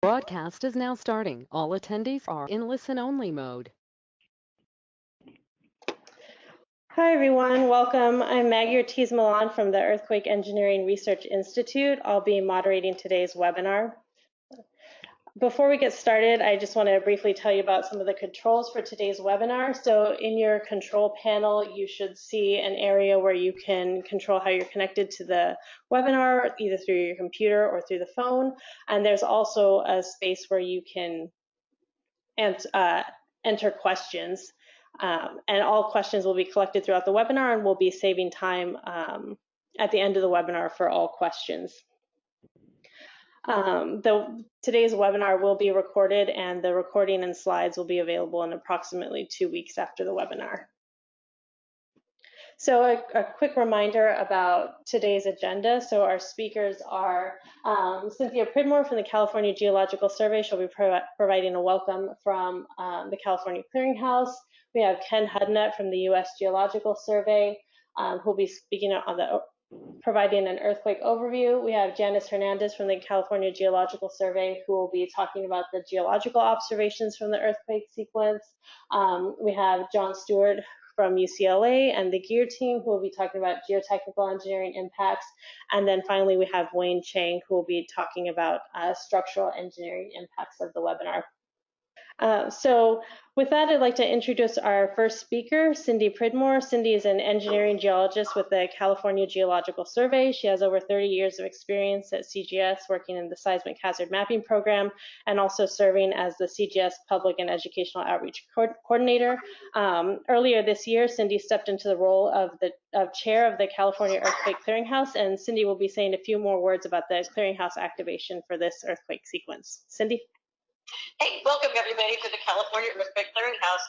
Broadcast is now starting. All attendees are in listen-only mode. Hi, everyone. Welcome. I'm Maggie Ortiz-Milan from the Earthquake Engineering Research Institute. I'll be moderating today's webinar. Before we get started, I just want to briefly tell you about some of the controls for today's webinar. So in your control panel, you should see an area where you can control how you're connected to the webinar, either through your computer or through the phone. And there's also a space where you can enter questions. And all questions will be collected throughout the webinar, and we'll be saving time at the end of the webinar for all questions. Today's webinar will be recorded, and the recording and slides will be available in approximately 2 weeks after the webinar. So a quick reminder about today's agenda. So our speakers are Cynthia Pridmore from the California Geological Survey. She'll be providing a welcome from the California Clearinghouse. We have Ken Hudnut from the U.S. Geological Survey, who'll be speaking on providing an earthquake overview. We have Janice Hernandez from the California Geological Survey, who will be talking about the geological observations from the earthquake sequence. We have John Stewart from UCLA and the GEER team, who will be talking about geotechnical engineering impacts. And then finally, we have Wayne Chang, who will be talking about structural engineering impacts of the webinar. So with that, I'd like to introduce our first speaker, Cindy Pridmore. Cindy is an engineering geologist with the California Geological Survey. She has over 30 years of experience at CGS, working in the Seismic Hazard Mapping Program, and also serving as the CGS Public and Educational Outreach Coordinator. Earlier this year, Cindy stepped into the role of chair of the California Earthquake Clearinghouse, and Cindy will be saying a few more words about the clearinghouse activation for this earthquake sequence. Cindy? Hey, welcome everybody to the California Earthquake Clearinghouse.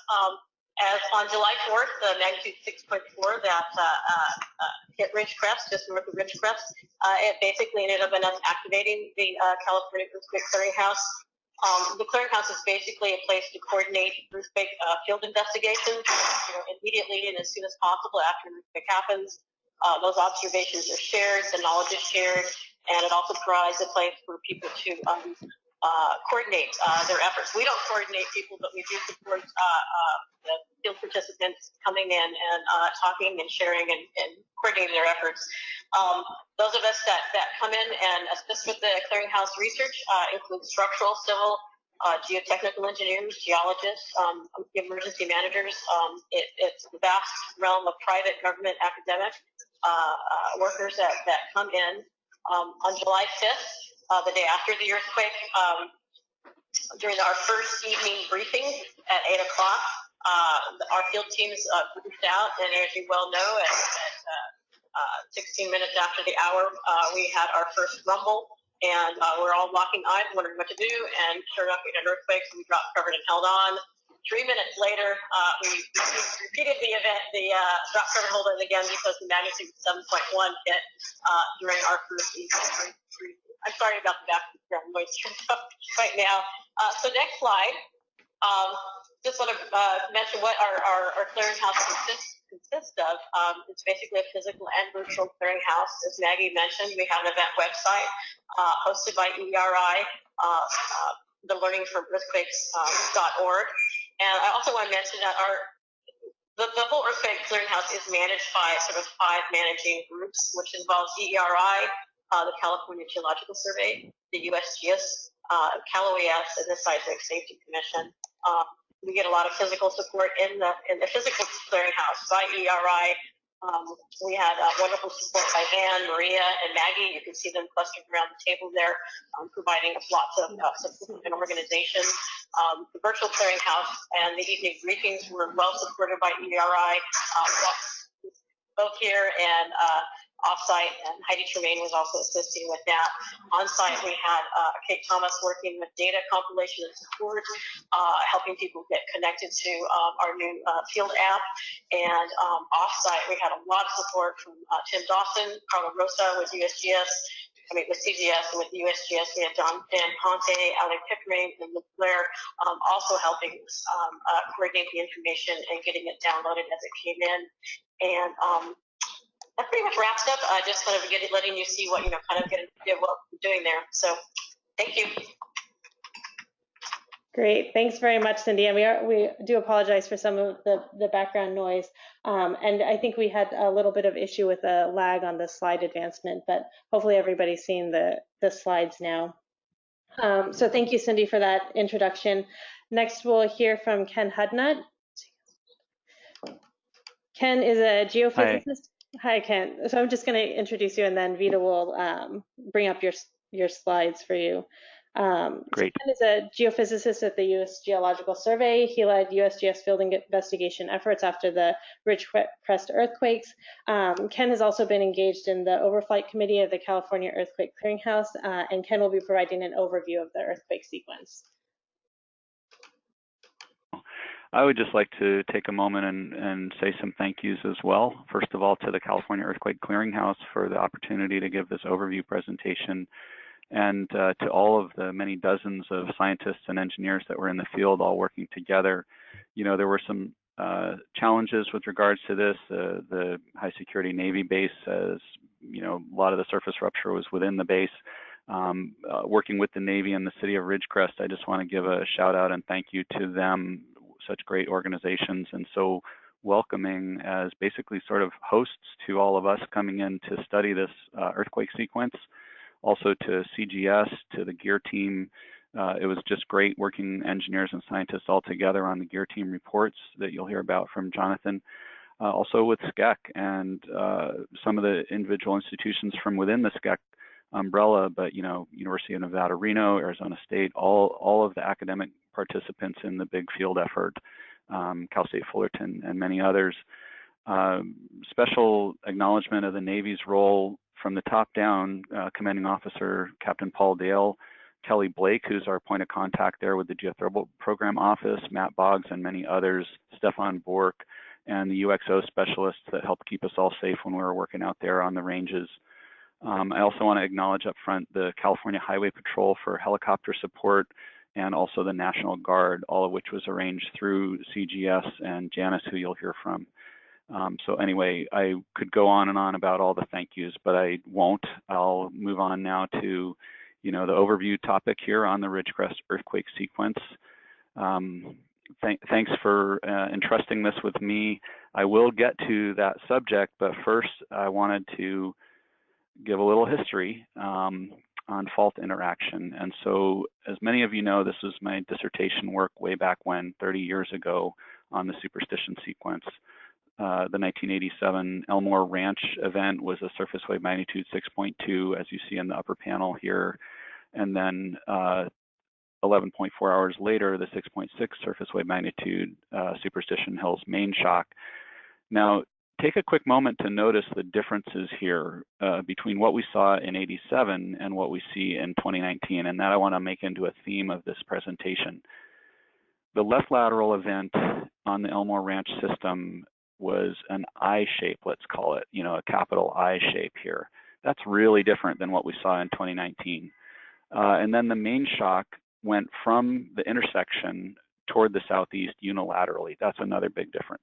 As on July 4th, the magnitude 6.4 that hit Ridgecrest, just north of Ridgecrest, it basically ended up in us activating the California Earthquake Clearinghouse. The clearinghouse is basically a place to coordinate earthquake field investigations, immediately and as soon as possible after an earthquake happens. Those observations are shared, the knowledge is shared, and it also provides a place for people to coordinate their efforts. We don't coordinate people, but we do support the field participants coming in and talking and sharing and coordinating their efforts. Those of us that come in and assist with the clearinghouse research include structural, civil, geotechnical engineers, geologists, emergency managers. It's the vast realm of private, government, academic workers that come in. On July 5th, the day after the earthquake, during our first evening briefing at 8 o'clock, our field teams briefed out, and as you well know, at 16 minutes after the hour, we had our first rumble, and we're all locking eyes, wondering what to do, and sure enough, we had an earthquake, so we dropped, covered, and held on. 3 minutes later, we repeated the event, the drop, cover, hold on again, because the magnitude 7.1 hit during our first evening briefing. I'm sorry about the background noise right now. So next slide. Just want to mention what our clearinghouse consists of. It's basically a physical and virtual clearinghouse. As Maggie mentioned, we have an event website hosted by EERI, the Learning from Earthquakes.org. And I also want to mention that the whole Earthquake Clearinghouse is managed by sort of 5 managing groups, which involves EERI, the California Geological Survey, the USGS, Cal-OES, and the Seismic Safety Commission. We get a lot of physical support in the physical clearinghouse by EERI. We had wonderful support by Van, Maria, and Maggie. You can see them clustered around the table there, providing us lots of support and organization. The virtual clearinghouse and the evening briefings were well supported by EERI, both here and off-site, and Heidi Tremaine was also assisting with that. On-site, we had Kate Thomas working with data compilation and support, helping people get connected to our new field app. And off-site, we had a lot of support from Tim Dawson, Carla Rosa with CGS, and with USGS, we had Dan Ponte, Ali Pickering, and Luke Blair also helping us coordinate the information and getting it downloaded as it came in. And that pretty much wraps up. Just kind of letting you see what, kind of get an idea of what we're doing there. So, thank you. Great, thanks very much, Cindy. And we do apologize for some of the background noise. And I think we had a little bit of issue with a lag on the slide advancement, but hopefully everybody's seen the slides now. So thank you, Cindy, for that introduction. Next, we'll hear from Ken Hudnut. Ken is a geophysicist. Hi, Ken. So I'm just going to introduce you, and then Vita will bring up your slides for you. Great. So Ken is a geophysicist at the U.S. Geological Survey. He led USGS field investigation efforts after the Ridgecrest earthquakes. Ken has also been engaged in the Overflight Committee of the California Earthquake Clearinghouse, and Ken will be providing an overview of the earthquake sequence. I would just like to take a moment and say some thank yous as well. First of all, to the California Earthquake Clearinghouse for the opportunity to give this overview presentation, and to all of the many dozens of scientists and engineers that were in the field all working together. You know, there were some challenges with regards to this. The high security Navy base, as you know, a lot of the surface rupture was within the base. Working with the Navy and the city of Ridgecrest, I just want to give a shout out and thank you to them, such great organizations and so welcoming as basically sort of hosts to all of us coming in to study this earthquake sequence. Also to CGS, to the GEER team. It was just great working engineers and scientists all together on the GEER team reports that you'll hear about from Jonathan. Also with SCEC and some of the individual institutions from within the SCEC umbrella, but you know, University of Nevada, Reno, Arizona State, all of the academic participants in the big field effort, Cal State Fullerton and many others. Special acknowledgement of the Navy's role from the top down, Commanding Officer Captain Paul Dale, Kelly Blake, who's our point of contact there with the Geothermal Program Office, Matt Boggs and many others, Stefan Bork, and the UXO specialists that helped keep us all safe when we were working out there on the ranges. I also want to acknowledge up front the California Highway Patrol for helicopter support, and also the National Guard, all of which was arranged through CGS and Janice, who you'll hear from. So anyway, I could go on and on about all the thank yous, but I won't. I'll move on now to, you know, the overview topic here on the Ridgecrest earthquake sequence. Thanks for entrusting this with me. I will get to that subject, but first I wanted to give a little history on fault interaction. And so, as many of you know, this was my dissertation work way back when, 30 years ago, on the superstition sequence. The 1987 Elmore Ranch event was a surface wave magnitude 6.2, as you see in the upper panel here. And then 11.4 hours later, the 6.6 surface wave magnitude Superstition Hills main shock. Now, take a quick moment to notice the differences here between what we saw in '87 and what we see in 2019, and that I want to make into a theme of this presentation. The left lateral event on the Elmore Ranch system was an I shape, let's call it, you know, a capital I shape here. That's really different than what we saw in 2019. And then the main shock went from the intersection toward the southeast unilaterally. That's another big difference.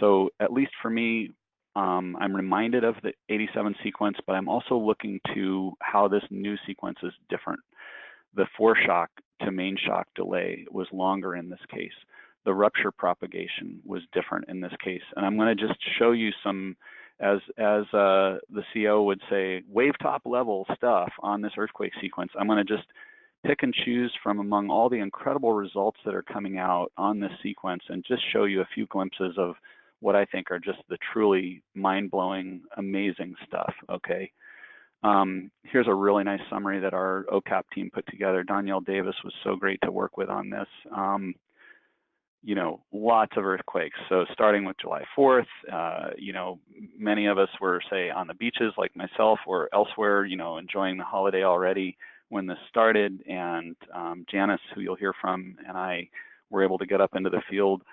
So at least for me, I'm reminded of the '87 sequence, but I'm also looking to how this new sequence is different. The foreshock to main shock delay was longer in this case. The rupture propagation was different in this case. And I'm going to just show you some, as the CO would say, wave top level stuff on this earthquake sequence. I'm going to just pick and choose from among all the incredible results that are coming out on this sequence and just show you a few glimpses of what I think are just the truly mind-blowing, amazing stuff, okay? Here's a really nice summary that our OCAP team put together. Danielle Davis was so great to work with on this. You know, lots of earthquakes. So starting with July 4th, you know, many of us were, say, on the beaches like myself or elsewhere, you know, enjoying the holiday already when this started. And Janice, who you'll hear from, and I were able to get up into the field.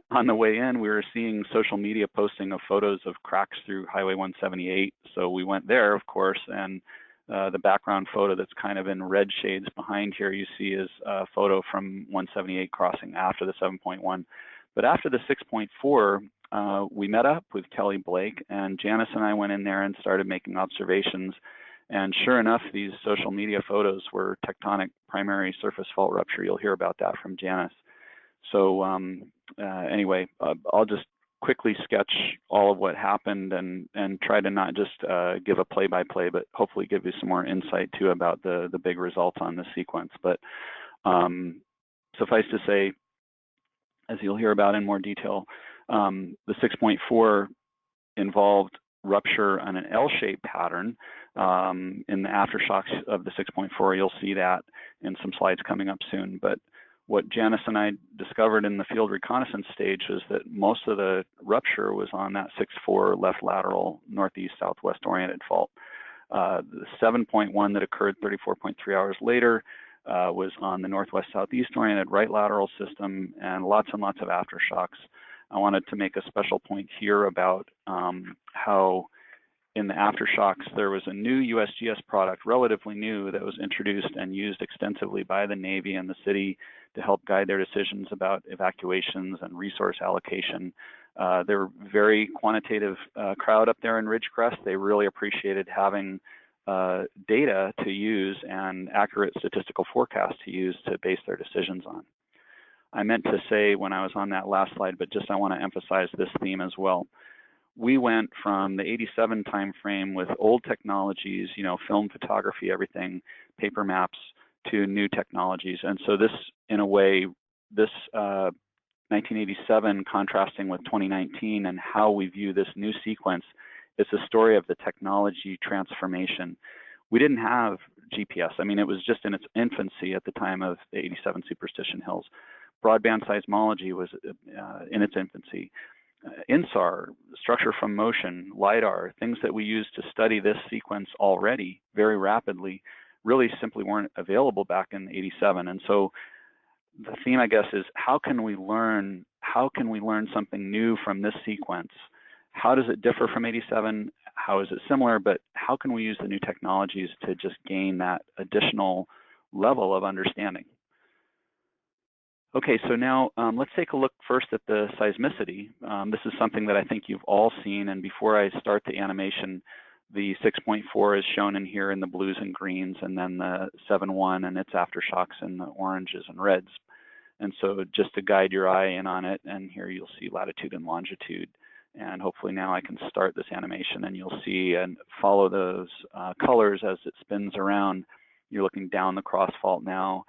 On the way in, we were seeing social media posting of photos of cracks through Highway 178. So we went there, of course, and the background photo that's kind of in red shades behind here you see is a photo from 178 crossing after the 7.1. But after the 6.4, we met up with Kelly Blake, and Janice and I went in there and started making observations. And sure enough, these social media photos were tectonic primary surface fault rupture. You'll hear about that from Janice. So anyway, I'll just quickly sketch all of what happened and try to not just give a play-by-play, but hopefully give you some more insight too about the big results on this sequence. But suffice to say, as you'll hear about in more detail, the 6.4 involved rupture on an L-shaped pattern. In the aftershocks of the 6.4, you'll see that in some slides coming up soon. But what Janice and I discovered in the field reconnaissance stage is that most of the rupture was on that 6.4 left lateral northeast-southwest oriented fault. The 7.1 that occurred 34.3 hours later was on the northwest-southeast oriented right lateral system, and lots of aftershocks. I wanted to make a special point here about how in the aftershocks there was a new USGS product, relatively new, that was introduced and used extensively by the Navy and the city to help guide their decisions about evacuations and resource allocation. They're a very quantitative crowd up there in Ridgecrest. They really appreciated having data to use and accurate statistical forecasts to use to base their decisions on. I meant to say when I was on that last slide, but just I want to emphasize this theme as well. We went from the 87 timeframe with old technologies, you know, film photography, everything, paper maps, to new technologies. And so this, in a way, this 1987 contrasting with 2019 and how we view this new sequence is the story of the technology transformation. We didn't have GPS. I mean, it was just in its infancy at the time of the 87 Superstition Hills. Broadband seismology was in its infancy. INSAR, structure from motion, LIDAR, things that we use to study this sequence already very rapidly, really simply weren't available back in 87. And so the theme, I guess, is how can we learn something new from this sequence? How does it differ from 87? How is it similar? But how can we use the new technologies to just gain that additional level of understanding? Okay, so now let's take a look first at the seismicity. This is something that I think you've all seen, and before I start the animation, the 6.4 is shown in here in the blues and greens, and then the 7.1 and its aftershocks in the oranges and reds. And so just to guide your eye in on it, and here you'll see latitude and longitude. And hopefully now I can start this animation and you'll see and follow those colors as it spins around. You're looking down the cross fault now.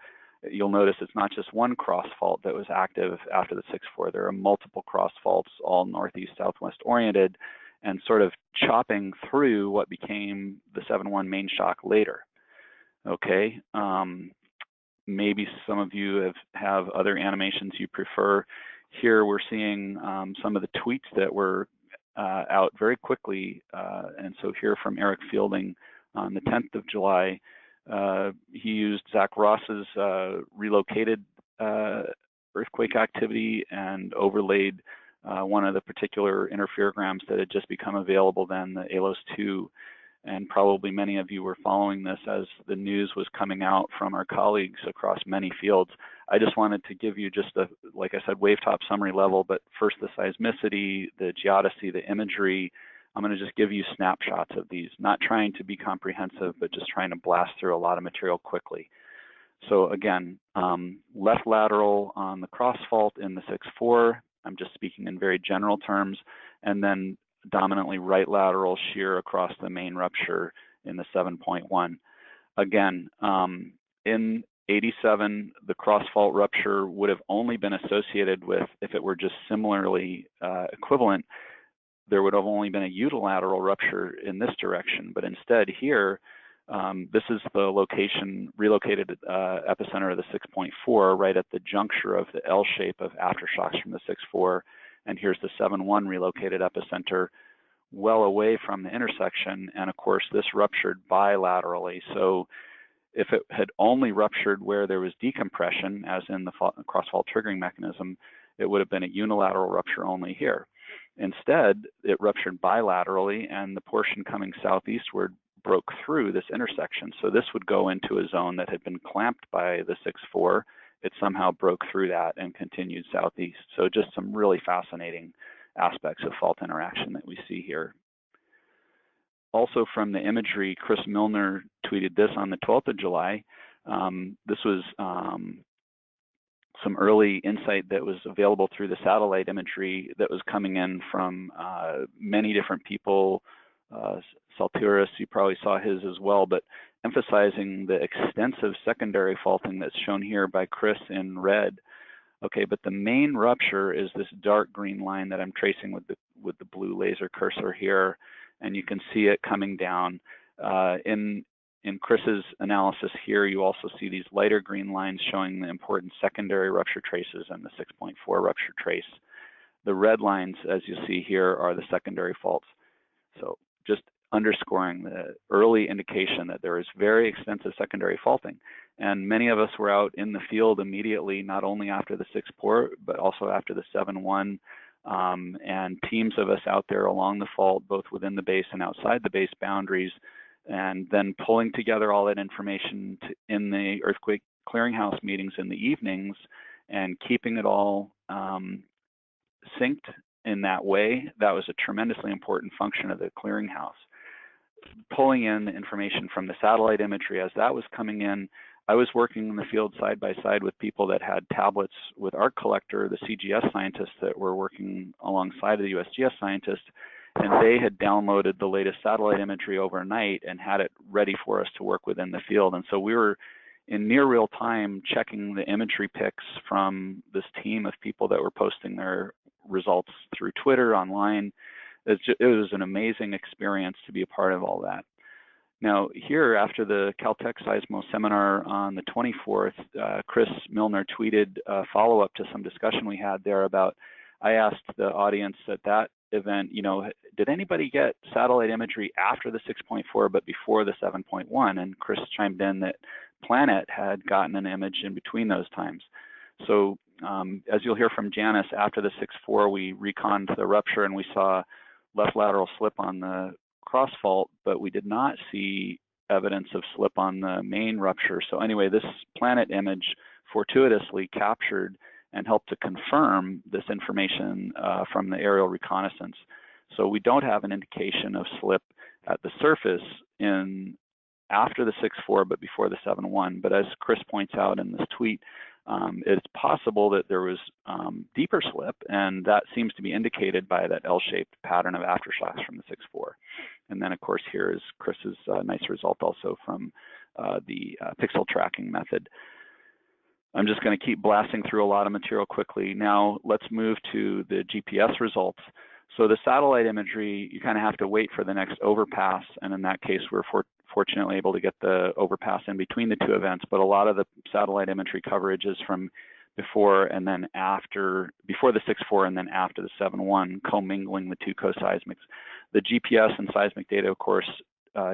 You'll notice it's not just one cross fault that was active after the 6.4. There are multiple cross faults, all northeast, southwest oriented, and sort of chopping through what became the 7.1 main shock later. Okay, maybe some of you have other animations you prefer. Here we're seeing some of the tweets that were out very quickly, and so here from Eric Fielding on the 10th of July, he used Zach Ross's relocated earthquake activity and overlaid one of the particular interferograms that had just become available then, the ALOS 2. And probably many of you were following this as the news was coming out from our colleagues across many fields. I just wanted to give you just a, like I said, wavetop summary level, but first the seismicity, the geodesy, the imagery. I'm going to just give you snapshots of these, not trying to be comprehensive, but just trying to blast through a lot of material quickly. So again, left lateral on the cross fault in the 6.4. I'm just speaking in very general terms, and then dominantly right lateral shear across the main rupture in the 7.1. Again, in 87, the cross fault rupture would have only been associated with, if it were just similarly equivalent, there would have only been a unilateral rupture in this direction. But instead here, this is the location, relocated epicenter of the 6.4, right at the juncture of the L shape of aftershocks from the 6.4. And here's the 7.1 relocated epicenter, well away from the intersection. And of course, this ruptured bilaterally. So if it had only ruptured where there was decompression, as in the cross-fault triggering mechanism, it would have been a unilateral rupture only here. Instead, it ruptured bilaterally, and the portion coming southeastward broke through this intersection. So this would go into a zone that had been clamped by the 6.4. It somehow broke through that and continued southeast. So just some really fascinating aspects of fault interaction that we see here. also from the imagery, Chris Milner tweeted this on the 12th of July. This was some early insight that was available through the satellite imagery that was coming in from many different people. Salturis, you probably saw his as well, but emphasizing the extensive secondary faulting that's shown here by Chris in red. Okay, but the main rupture is this dark green line that I'm tracing with the blue laser cursor here, and you can see it coming down. In Chris's analysis here, you also see these lighter green lines showing the important secondary rupture traces and the 6.4 rupture trace. The red lines, as you see here, are the secondary faults. So just underscoring the early indication that there is very extensive secondary faulting. And many of us were out in the field immediately, not only after the 6.4, but also after the 7.1, and teams of us out there along the fault, both within the base and outside the base boundaries, and then pulling together all that information in the earthquake clearinghouse meetings in the evenings and keeping it all synced in that way. That was a tremendously important function of the clearinghouse. Pulling in the information from the satellite imagery as that was coming in, I was working in the field side by side with people that had tablets with Arc Collector, the CGS scientists that were working alongside of the USGS scientists, and they had downloaded the latest satellite imagery overnight and had it ready for us to work with in the field. And so we were in near real time checking the imagery pics from this team of people that were posting their results through Twitter, online. It was an amazing experience to be a part of all that. Now here, after the Caltech Seismo seminar on the 24th, Chris Milner tweeted a follow-up to some discussion we had there about, I asked the audience at that event, did anybody get satellite imagery after the 6.4 but before the 7.1? And Chris chimed in that Planet had gotten an image in between those times. So as you'll hear from Janice, after the 6.4, we reconned the rupture and we saw left lateral slip on the cross fault, but we did not see evidence of slip on the main rupture. So anyway, this Planet image fortuitously captured and helped to confirm this information from the aerial reconnaissance. So we don't have an indication of slip at the surface after the 6.4, but before the 7.1. But as Chris points out in this tweet, it's possible that there was deeper slip, and that seems to be indicated by that L-shaped pattern of aftershocks from the 6.4. And then, of course, here is Chris's nice result also from the pixel tracking method. I'm just going to keep blasting through a lot of material quickly. Now, let's move to the GPS results. So the satellite imagery, you kind of have to wait for the next overpass, and in that case, we're fortunately able to get the overpass in between the two events, but a lot of the satellite imagery coverage is from before and then after, before the 6.4 and then after the 7.1, commingling the two co-seismics. The GPS and seismic data, of course,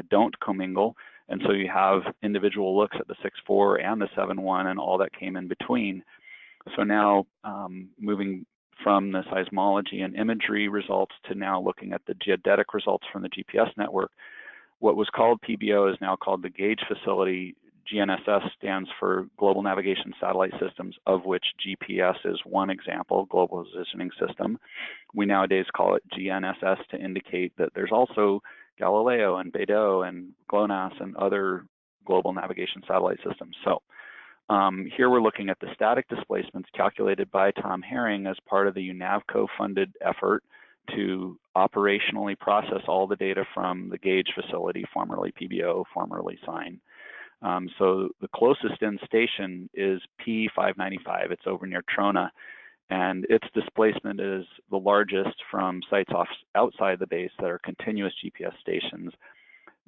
don't commingle, and so you have individual looks at the 6.4 and the 7.1 and all that came in between. So now moving from the seismology and imagery results to now looking at the geodetic results from the GPS network. What was called PBO is now called the Gauge Facility. GNSS stands for Global Navigation Satellite Systems, of which GPS is one example, Global Positioning System. We nowadays call it GNSS to indicate that there's also Galileo and Beidou and GLONASS and other global navigation satellite systems. So here we're looking at the static displacements calculated by Tom Herring as part of the UNAVCO-funded effort to operationally process all the data from the Gauge Facility, formerly PBO, formerly SIGN. So the closest in station is P595. It's over near Trona, and its displacement is the largest from sites outside the base that are continuous GPS stations.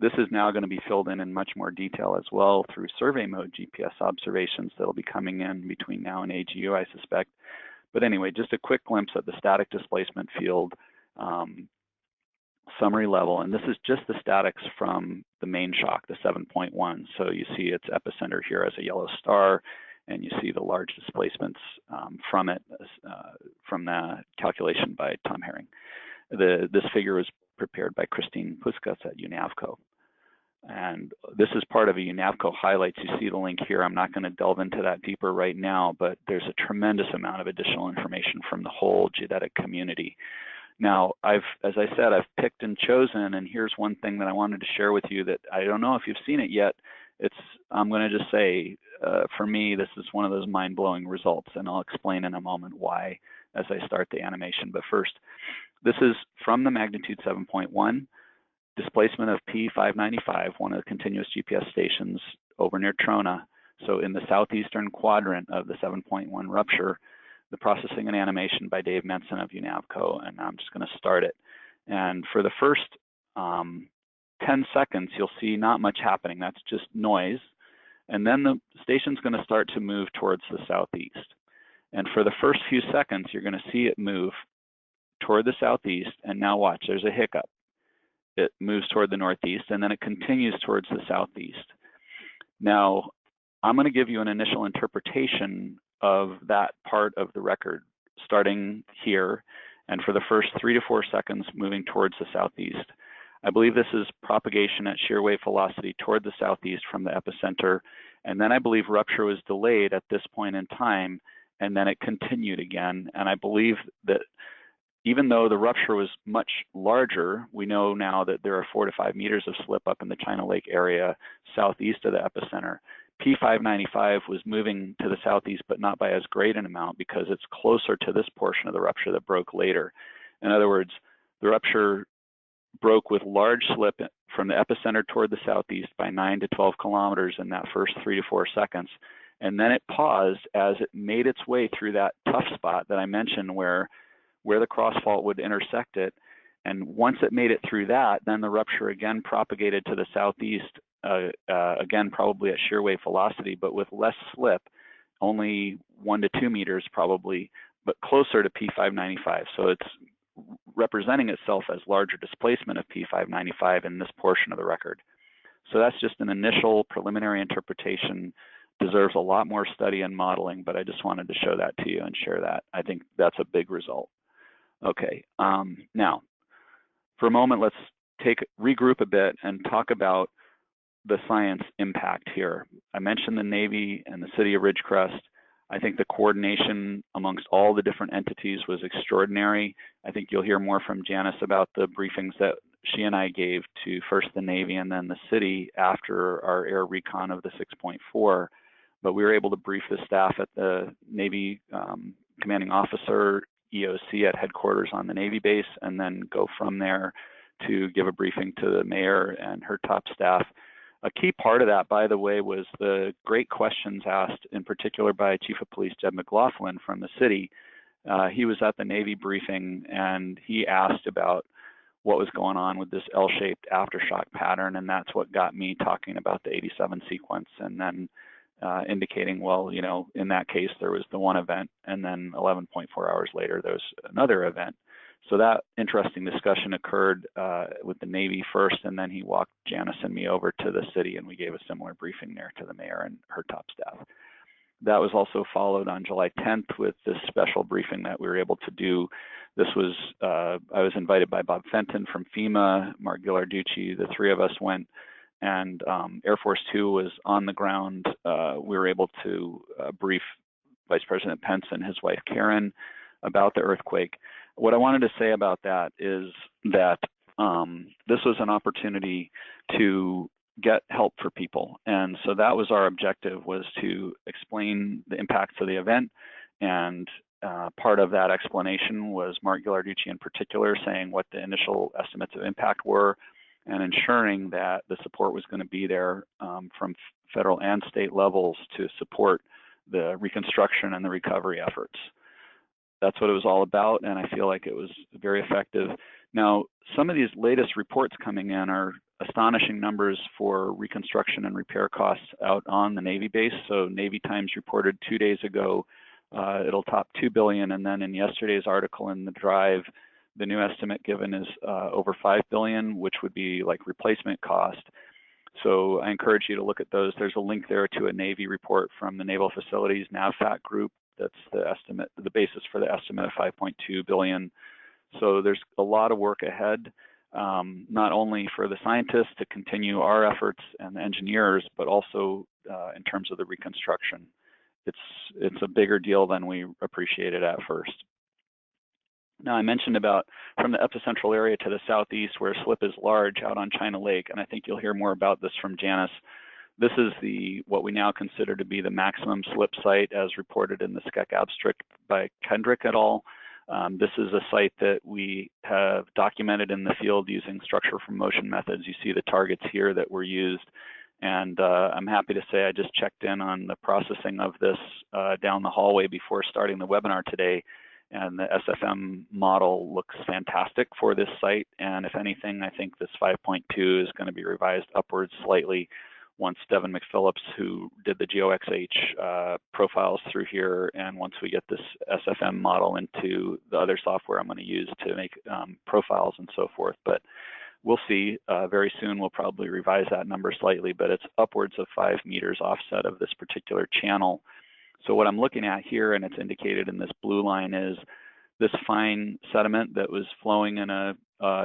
This is now going to be filled in much more detail as well through survey mode GPS observations that'll be coming in between now and AGU, I suspect. But anyway, just a quick glimpse at the static displacement field summary level. And this is just the statics from the main shock, the 7.1. So you see its epicenter here as a yellow star, and you see the large displacements from it, from the calculation by Tom Herring. This figure was prepared by Christine Puskas at UNAVCO. And this is part of a UNAVCO highlights. You see the link here. I'm not going to delve into that deeper right now, but there's a tremendous amount of additional information from the whole geodetic community. Now, as I said, I've picked and chosen, and here's one thing that I wanted to share with you that I don't know if you've seen it yet. I'm going to just say, for me, this is one of those mind-blowing results, and I'll explain in a moment why as I start the animation. But first, this is from the magnitude 7.1, displacement of P595, one of the continuous GPS stations over near Trona. So in the southeastern quadrant of the 7.1 rupture, the processing and animation by Dave Menson of UNAVCO, and I'm just going to start it. And for the first 10 seconds, you'll see not much happening. That's just noise. And then the station's going to start to move towards the southeast. And for the first few seconds, you're going to see it move toward the southeast. And now watch, there's a hiccup. It moves toward the northeast, and then it continues towards the southeast. Now, I'm going to give you an initial interpretation of that part of the record, starting here, and for the first 3 to 4 seconds, moving towards the southeast. I believe this is propagation at shear wave velocity toward the southeast from the epicenter, and then I believe rupture was delayed at this point in time, and then it continued again. And I believe that even though the rupture was much larger, we know now that there are 4 to 5 meters of slip up in the China Lake area southeast of the epicenter. P595 was moving to the southeast, but not by as great an amount because it's closer to this portion of the rupture that broke later. In other words, the rupture broke with large slip from the epicenter toward the southeast by 9 to 12 kilometers in that first 3 to 4 seconds. And then it paused as it made its way through that tough spot that I mentioned where the cross fault would intersect it. And once it made it through that, then the rupture again propagated to the southeast, again, probably at shear wave velocity, but with less slip, only 1 to 2 meters probably, but closer to P595. So it's representing itself as larger displacement of P595 in this portion of the record. So that's just an initial preliminary interpretation, deserves a lot more study and modeling, but I just wanted to show that to you and share that. I think that's a big result. Okay, now, for a moment, let's regroup a bit and talk about the science impact here. I mentioned the Navy and the city of Ridgecrest. I think the coordination amongst all the different entities was extraordinary. I think you'll hear more from Janice about the briefings that she and I gave to first the Navy and then the city after our air recon of the 6.4. But we were able to brief the staff at the Navy commanding officer, EOC at headquarters on the Navy base, and then go from there to give a briefing to the mayor and her top staff. A key part of that, by the way, was the great questions asked, in particular by Chief of Police Jeb McLaughlin from the city. He was at the Navy briefing, and he asked about what was going on with this L-shaped aftershock pattern, and that's what got me talking about the 87 sequence, and then indicating, well, you know, in that case, there was the one event, and then 11.4 hours later, there was another event. So that interesting discussion occurred with the Navy first, and then he walked Janice and me over to the city, and we gave a similar briefing there to the mayor and her top staff. That was also followed on July 10th with this special briefing that we were able to do. This was, I was invited by Bob Fenton from FEMA, Mark Ghilarducci, the three of us went, and Air Force 2 was on the ground. We were able to brief Vice President Pence and his wife Karen about the earthquake. What I wanted to say about that is that this was an opportunity to get help for people. And so that was our objective, was to explain the impacts of the event. And part of that explanation was Mark Ghilarducci in particular saying what the initial estimates of impact were and ensuring that the support was going to be there from federal and state levels to support the reconstruction and the recovery efforts. That's what it was all about, and I feel like it was very effective. Now, some of these latest reports coming in are astonishing numbers for reconstruction and repair costs out on the Navy base. So Navy Times reported 2 days ago, it'll top $2 billion, and then in yesterday's article in the Drive, the new estimate given is over $5 billion, which would be like replacement cost. So I encourage you to look at those. There's a link there to a Navy report from the Naval Facilities NAVFAC group. That's the estimate, the basis for the estimate of $5.2 billion. So there's a lot of work ahead, not only for the scientists to continue our efforts and the engineers, but also in terms of the reconstruction. It's a bigger deal than we appreciated at first. Now, I mentioned about from the epicentral area to the southeast where slip is large out on China Lake, and I think you'll hear more about this from Janice. This is what we now consider to be the maximum slip site as reported in the SCEC abstract by Kendrick et al. This is a site that we have documented in the field using structure from motion methods. You see the targets here that were used. And I'm happy to say I just checked in on the processing of this down the hallway before starting the webinar today. And the SFM model looks fantastic for this site. And if anything, I think this 5.2 is going to be revised upwards slightly once Devin McPhillips, who did the GeoXH profiles through here, and once we get this SFM model into the other software I'm going to use to make profiles and so forth. But we'll see. Very soon we'll probably revise that number slightly, but it's upwards of 5 meters offset of this particular channel. So what I'm looking at here, and it's indicated in this blue line, is this fine sediment that was flowing in a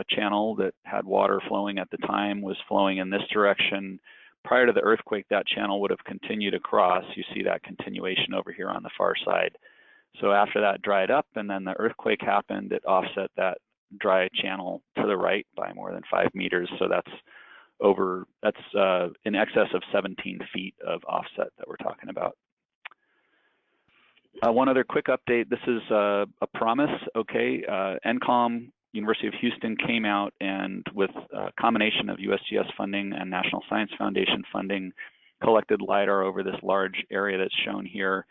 channel that had water flowing at the time was flowing in this direction. Prior to the earthquake, that channel would have continued across. You see that continuation over here on the far side. So after that dried up and then the earthquake happened, it offset that dry channel to the right by more than 5 meters. So that's in excess of 17 feet of offset that we're talking about. One other quick update. This is a promise, okay? NCOM, University of Houston came out and with a combination of USGS funding and National Science Foundation funding, collected LIDAR over this large area that's shown here.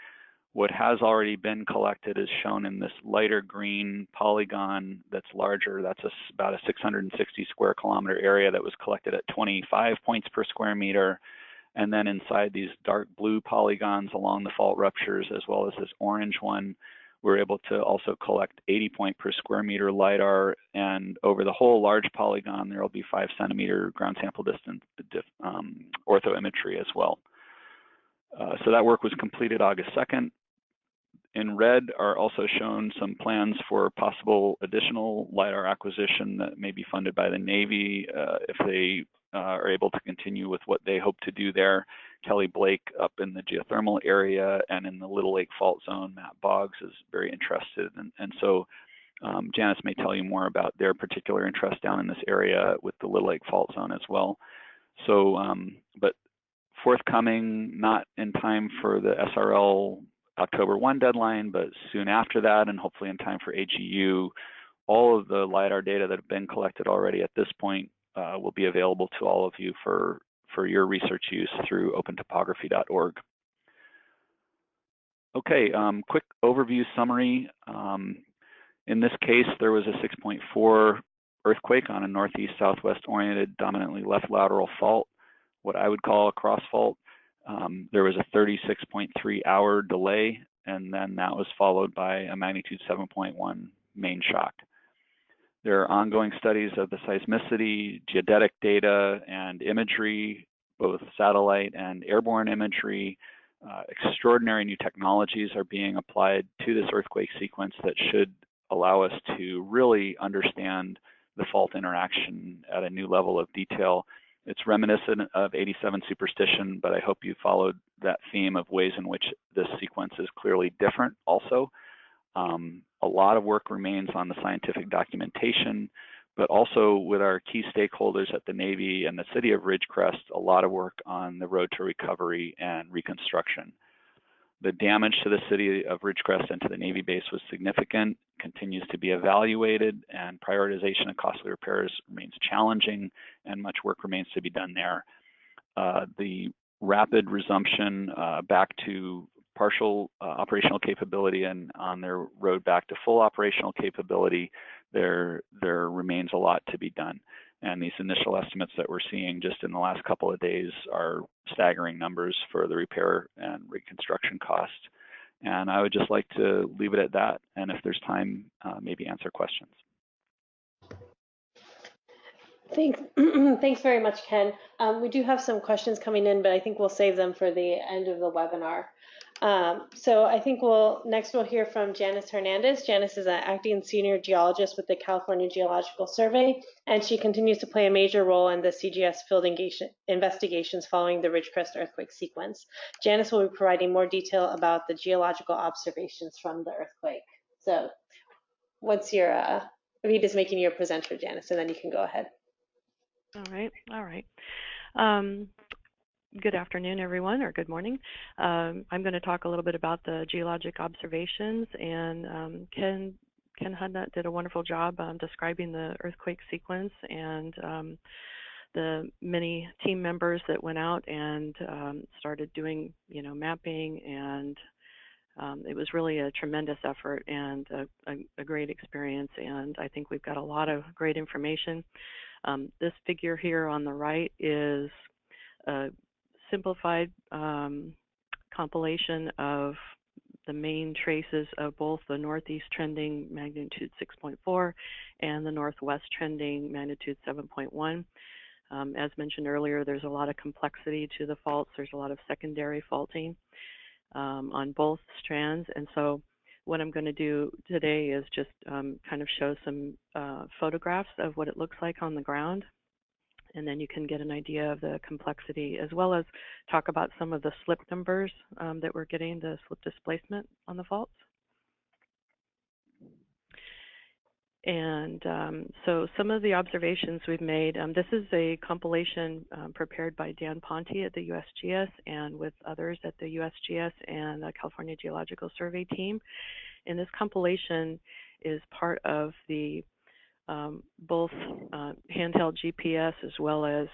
What has already been collected is shown in this lighter green polygon that's larger. That's about a 660 square kilometer area that was collected at 25 points per square meter. And then inside these dark blue polygons along the fault ruptures, as well as this orange one, we're able to also collect 80 point per square meter LIDAR. And over the whole large polygon, there will be 5 centimeter ground sample distance orthoimagery as well. So that work was completed August 2nd. In red are also shown some plans for possible additional LIDAR acquisition that may be funded by the Navy if they are able to continue with what they hope to do there. Kelly Blake up in the geothermal area and in the Little Lake Fault Zone, Matt Boggs is very interested. And so Janice may tell you more about their particular interest down in this area with the Little Lake Fault Zone as well. So, but forthcoming, not in time for the SRL October 1 deadline, but soon after that, and hopefully in time for AGU, all of the LIDAR data that have been collected already at this point will be available to all of you for your research use through opentopography.org. Okay, quick overview summary. In this case, there was a 6.4 earthquake on a northeast-southwest oriented dominantly left lateral fault, what I would call a cross fault. There was a 36.3 hour delay, and then that was followed by a magnitude 7.1 main shock. There are ongoing studies of the seismicity, geodetic data, and imagery, both satellite and airborne imagery. Extraordinary new technologies are being applied to this earthquake sequence that should allow us to really understand the fault interaction at a new level of detail. It's reminiscent of 87 superstition, but I hope you followed that theme of ways in which this sequence is clearly different also. A lot of work remains on the scientific documentation, but also with our key stakeholders at the Navy and the city of Ridgecrest, a lot of work on the road to recovery and reconstruction. The damage to the city of Ridgecrest and to the Navy base was significant, continues to be evaluated, and prioritization of costly repairs remains challenging, and much work remains to be done there. The rapid resumption back to partial operational capability and on their road back to full operational capability, there remains a lot to be done. And these initial estimates that we're seeing just in the last couple of days are staggering numbers for the repair and reconstruction cost. And I would just like to leave it at that. And if there's time, maybe answer questions. Thanks very much, Ken. We do have some questions coming in, but I think we'll save them for the end of the webinar. So I think next we'll hear from Janice Hernandez. Janice is an acting senior geologist with the California Geological Survey, and she continues to play a major role in the CGS field investigations following the Ridgecrest earthquake sequence. Janice will be providing more detail about the geological observations from the earthquake. So once you're, Avita's making you a presenter, Janice, and then you can go ahead. All right. Good afternoon, everyone, or good morning. I'm going to talk a little bit about the geologic observations, and Ken Hudnut did a wonderful job describing the earthquake sequence and the many team members that went out and started doing, mapping, and it was really a tremendous effort and a great experience, and I think we've got a lot of great information. This figure here on the right is a simplified compilation of the main traces of both the northeast trending magnitude 6.4 and the northwest trending magnitude 7.1. As mentioned earlier, there's a lot of complexity to the faults. There's a lot of secondary faulting on both strands. And so what I'm going to do today is just kind of show some photographs of what it looks like on the ground. And then you can get an idea of the complexity, as well as talk about some of the slip numbers that we're getting, the slip displacement on the faults. And so some of the observations we've made, this is a compilation prepared by Dan Ponte at the USGS and with others at the USGS and the California Geological Survey team. And this compilation is part of the both handheld GPS as well as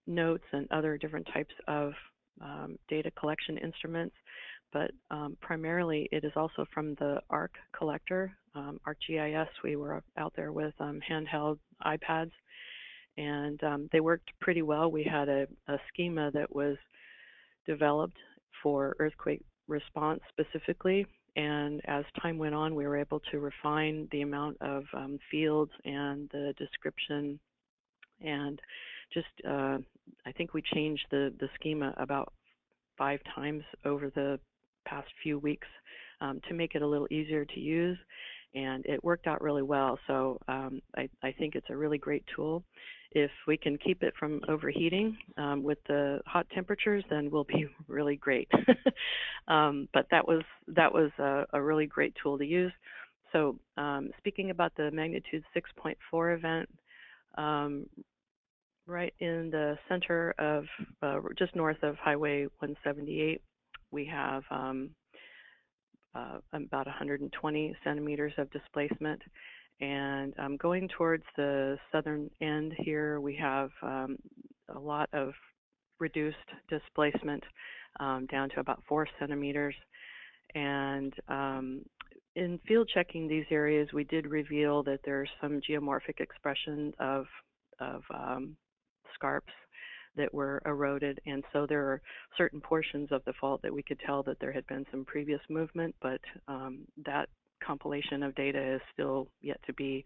notes and other different types of data collection instruments. But primarily it is also from the ARC collector, ArcGIS. We were out there with handheld iPads, and they worked pretty well. We had a schema that was developed for earthquake response specifically, and as time went on, we were able to refine the amount of fields and the description, and just I think we changed the schema about 5 times over the past few weeks to make it a little easier to use, and it worked out really well. So I think it's a really great tool. If we can keep it from overheating with the hot temperatures, then we'll be really great. But that was a really great tool to use. So speaking about the magnitude 6.4 event, right in the center of, just north of Highway 178, we have about 120 centimeters of displacement. And going towards the southern end here, we have a lot of reduced displacement down to about 4 centimeters. And in field checking these areas, we did reveal that there's some geomorphic expression of scarps that were eroded, and so there are certain portions of the fault that we could tell that there had been some previous movement, but that compilation of data is still yet to be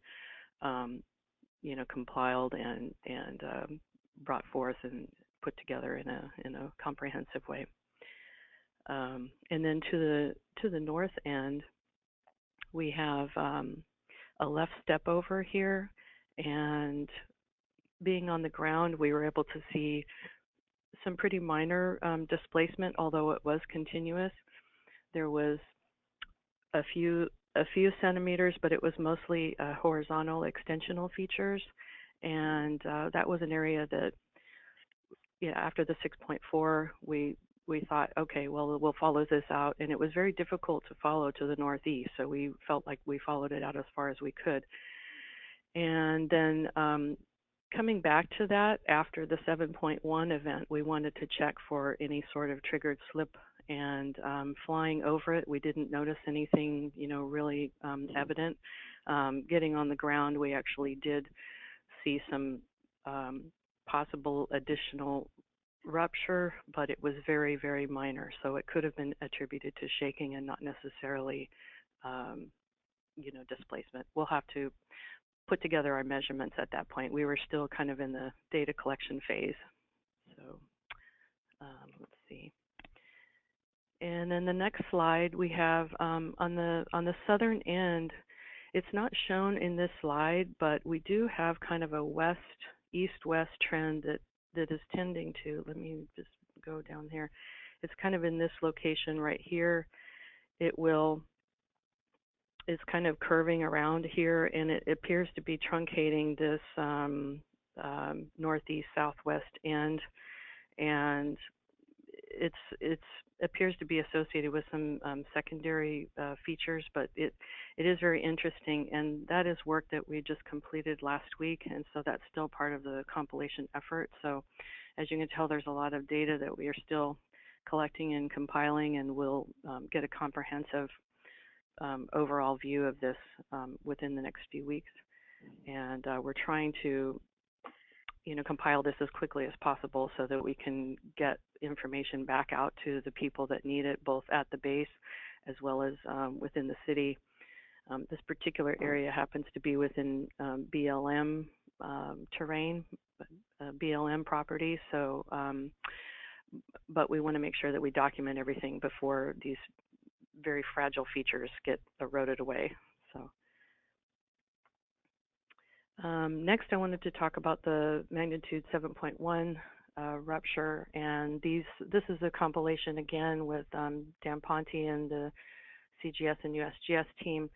compiled and brought forth and put together in a comprehensive way. And then to the north end, we have a left step over here, and being on the ground, we were able to see some pretty minor displacement, although it was continuous. There was a few centimeters, but it was mostly horizontal extensional features, and that was an area that, after the 6.4, we thought, okay, well, we'll follow this out, and it was very difficult to follow to the northeast, so we felt like we followed it out as far as we could. And then coming back to that, after the 7.1 event, we wanted to check for any sort of triggered slip, and flying over it, we didn't notice anything, really evident. Getting on the ground, we actually did see some possible additional rupture, but it was very, very minor. So it could have been attributed to shaking and not necessarily, displacement. We'll have to put together our measurements at that point. We were still kind of in the data collection phase. So let's see. And then the next slide we have on the southern end, it's not shown in this slide, but we do have kind of a east-west trend that is tending to, let me just go down here. It's kind of in this location right here. It will is kind of curving around here, and it appears to be truncating this northeast southwest end, and it appears to be associated with some secondary features, but it is very interesting, and that is work that we just completed last week, and so that's still part of the compilation effort. So as you can tell, there's a lot of data that we are still collecting and compiling, and we'll get a comprehensive overall view of this within the next few weeks. And we're trying to compile this as quickly as possible so that we can get information back out to the people that need it, both at the base as well as within the city. This particular area happens to be within BLM terrain, BLM property, so but we want to make sure that we document everything before these very fragile features get eroded away. So next, I wanted to talk about the magnitude 7.1 rupture, and this is a compilation again with Dan Ponte and the CGS and USGS team.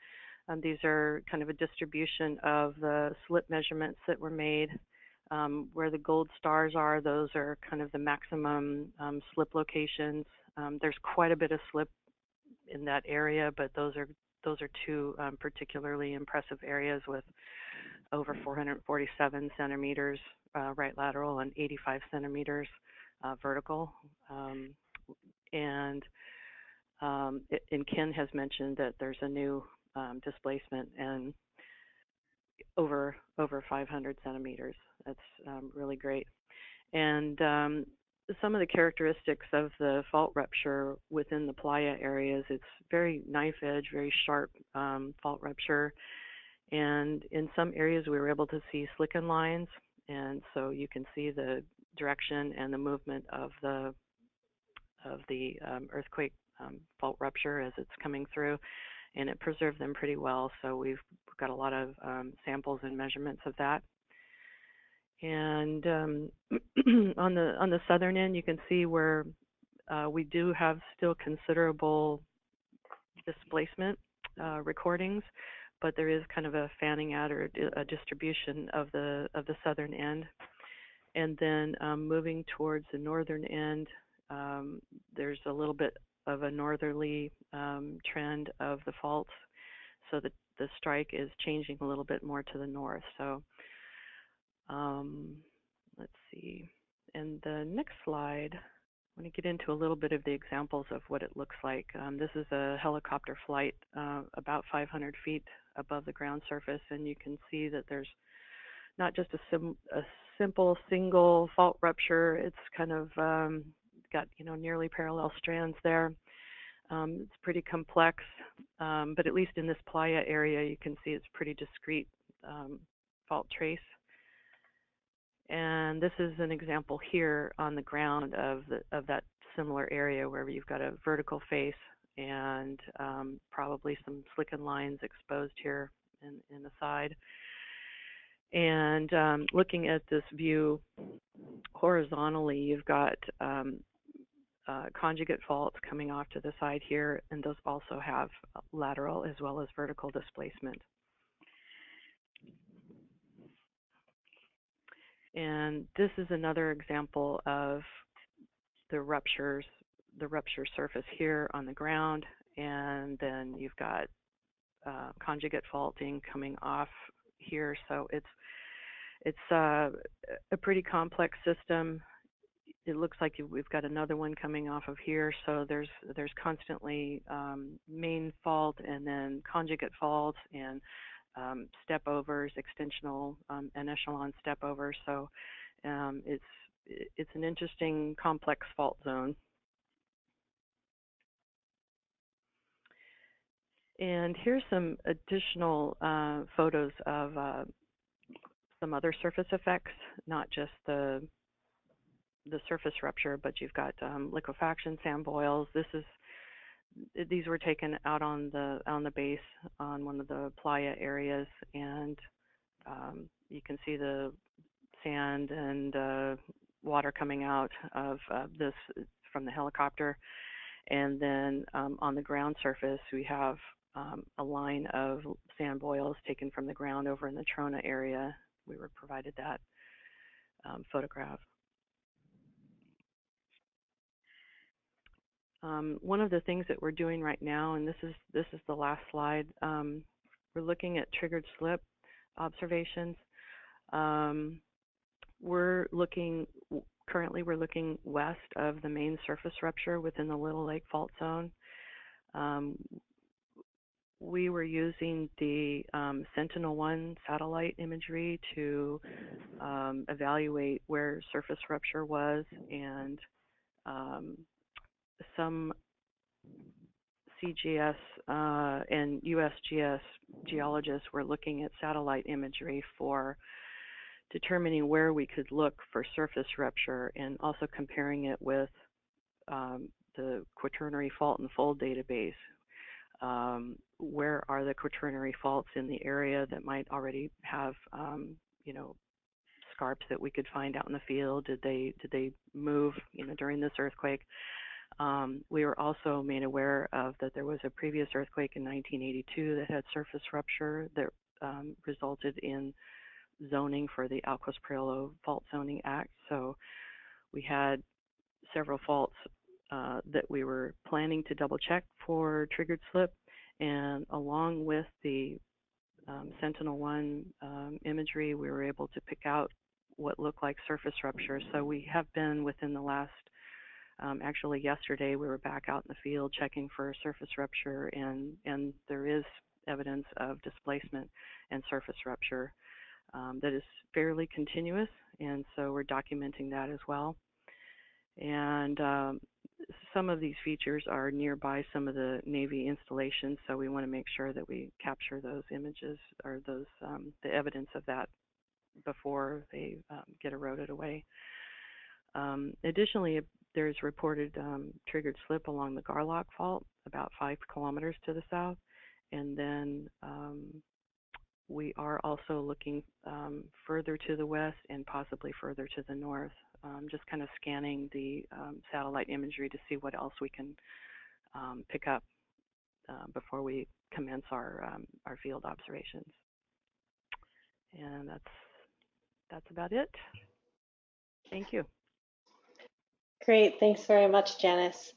These are kind of a distribution of the slip measurements that were made. Where the gold stars are, those are kind of the maximum slip locations. There's quite a bit of slip in that area, but those are two particularly impressive areas with over 447 centimeters right lateral and 85 centimeters vertical. And Ken has mentioned that there's a new displacement and over 500 centimeters. That's really great. And some of the characteristics of the fault rupture within the playa areas, it's very knife edge, very sharp fault rupture. And in some areas we were able to see slicken lines, and so you can see the direction and the movement of the earthquake fault rupture as it's coming through, and it preserved them pretty well. So we've got a lot of samples and measurements of that. And on the southern end, you can see where we do have still considerable displacement recordings, but there is kind of a fanning out or a distribution of the southern end. And then moving towards the northern end, there's a little bit of a northerly trend of the faults, so that the strike is changing a little bit more to the north. So let's see. And the next slide, I want to get into a little bit of the examples of what it looks like. This is a helicopter flight about 500 feet above the ground surface, and you can see that there's not just a simple single fault rupture. It's kind of got nearly parallel strands there. It's pretty complex, but at least in this playa area, you can see it's pretty discrete fault trace. And this is an example here on the ground of that similar area where you've got a vertical face and probably some slicken lines exposed here in the side. And looking at this view horizontally, you've got conjugate faults coming off to the side here, and those also have lateral as well as vertical displacement. And this is another example of the rupture surface here on the ground, and then you've got conjugate faulting coming off here. So it's a pretty complex system. It looks like we've got another one coming off of here. So there's constantly main fault and then conjugate faults and step overs, extensional and echelon step overs. So it's an interesting complex fault zone. And here's some additional photos of some other surface effects, not just the surface rupture, but you've got liquefaction, sand boils. These were taken out on the base on one of the playa areas, and you can see the sand and water coming out of this from the helicopter. And then on the ground surface, we have a line of sand boils taken from the ground over in the Trona area. We were provided that photograph. One of the things that we're doing right now, and this is the last slide, we're looking at triggered slip observations. Currently we're looking west of the main surface rupture within the Little Lake Fault Zone. We were using the Sentinel-1 satellite imagery to evaluate where surface rupture was, and some CGS and USGS geologists were looking at satellite imagery for determining where we could look for surface rupture, and also comparing it with the Quaternary fault and fold database. Where are the Quaternary faults in the area that might already have, you know, scarps that we could find out in the field? Did they move, you know, during this earthquake? We were also made aware of that there was a previous earthquake in 1982 that had surface rupture that resulted in zoning for the Alcos-Priolo Fault Zoning Act. So we had several faults that we were planning to double check for triggered slip, and along with the Sentinel-1 imagery, we were able to pick out what looked like surface rupture. So we have been within the last, actually yesterday, we were back out in the field checking for surface rupture, and there is evidence of displacement and surface rupture that is fairly continuous, and so we're documenting that as well. And some of these features are nearby some of the Navy installations, so we want to make sure that we capture those images or those the evidence of that before they get eroded away. Additionally, there's reported triggered slip along the Garlock Fault, about 5 kilometers to the south, and then we are also looking further to the west and possibly further to the north, just kind of scanning the satellite imagery to see what else we can pick up before we commence our field observations. And that's about it. Thank you. Great, thanks very much, Janice.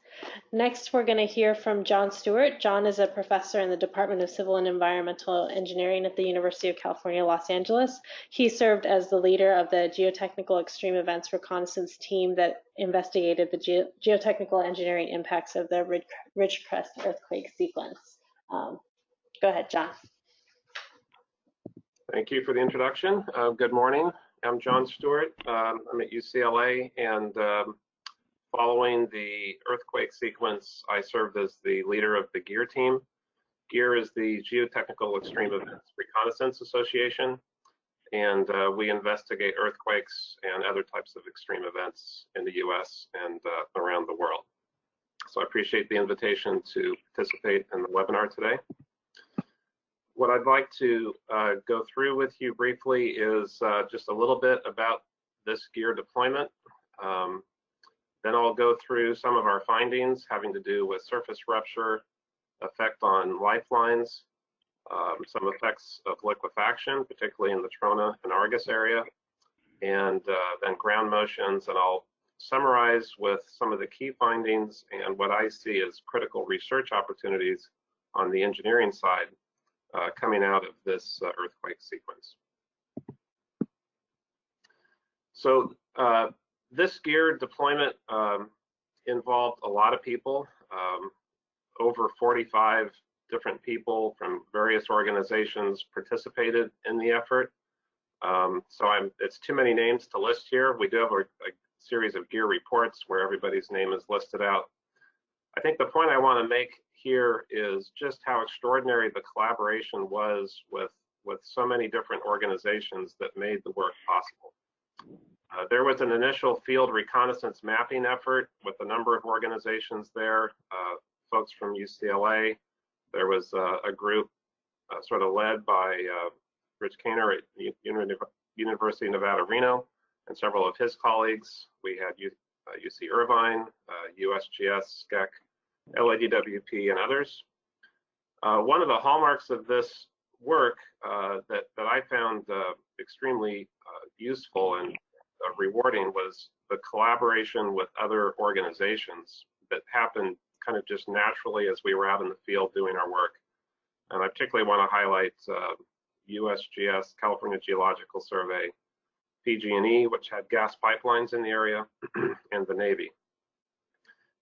Next, we're going to hear from John Stewart. John is a professor in the Department of Civil and Environmental Engineering at the University of California, Los Angeles. He served as the leader of the Geotechnical Extreme Events Reconnaissance team that investigated the geotechnical engineering impacts of the Ridgecrest earthquake sequence. Go ahead, John. Thank you for the introduction. Good morning. I'm John Stewart. I'm at UCLA, and following the earthquake sequence, I served as the leader of the GEER team. GEER is the Geotechnical Extreme Events Reconnaissance Association, and we investigate earthquakes and other types of extreme events in the US and around the world. So I appreciate the invitation to participate in the webinar today. What I'd like to go through with you briefly is just a little bit about this GEER deployment. Then I'll go through some of our findings having to do with surface rupture, effect on lifelines, some effects of liquefaction, particularly in the Trona and Argus area, and then ground motions. And I'll summarize with some of the key findings and what I see as critical research opportunities on the engineering side coming out of this earthquake sequence. So this GEER deployment involved a lot of people, over 45 different people from various organizations participated in the effort. So it's too many names to list here. We do have a series of GEER reports where everybody's name is listed out. I think the point I want to make here is just how extraordinary the collaboration was with so many different organizations that made the work possible. There was an initial field reconnaissance mapping effort with a number of organizations there, folks from UCLA. There was a group sort of led by Rich Kainer at University of Nevada, Reno, and several of his colleagues. We had UC Irvine, USGS, SCEC, LADWP, and others. One of the hallmarks of this work that I found extremely useful and rewarding was the collaboration with other organizations that happened kind of just naturally as we were out in the field doing our work. And I particularly want to highlight USGS, California Geological Survey, PG&E, which had gas pipelines in the area, and the Navy.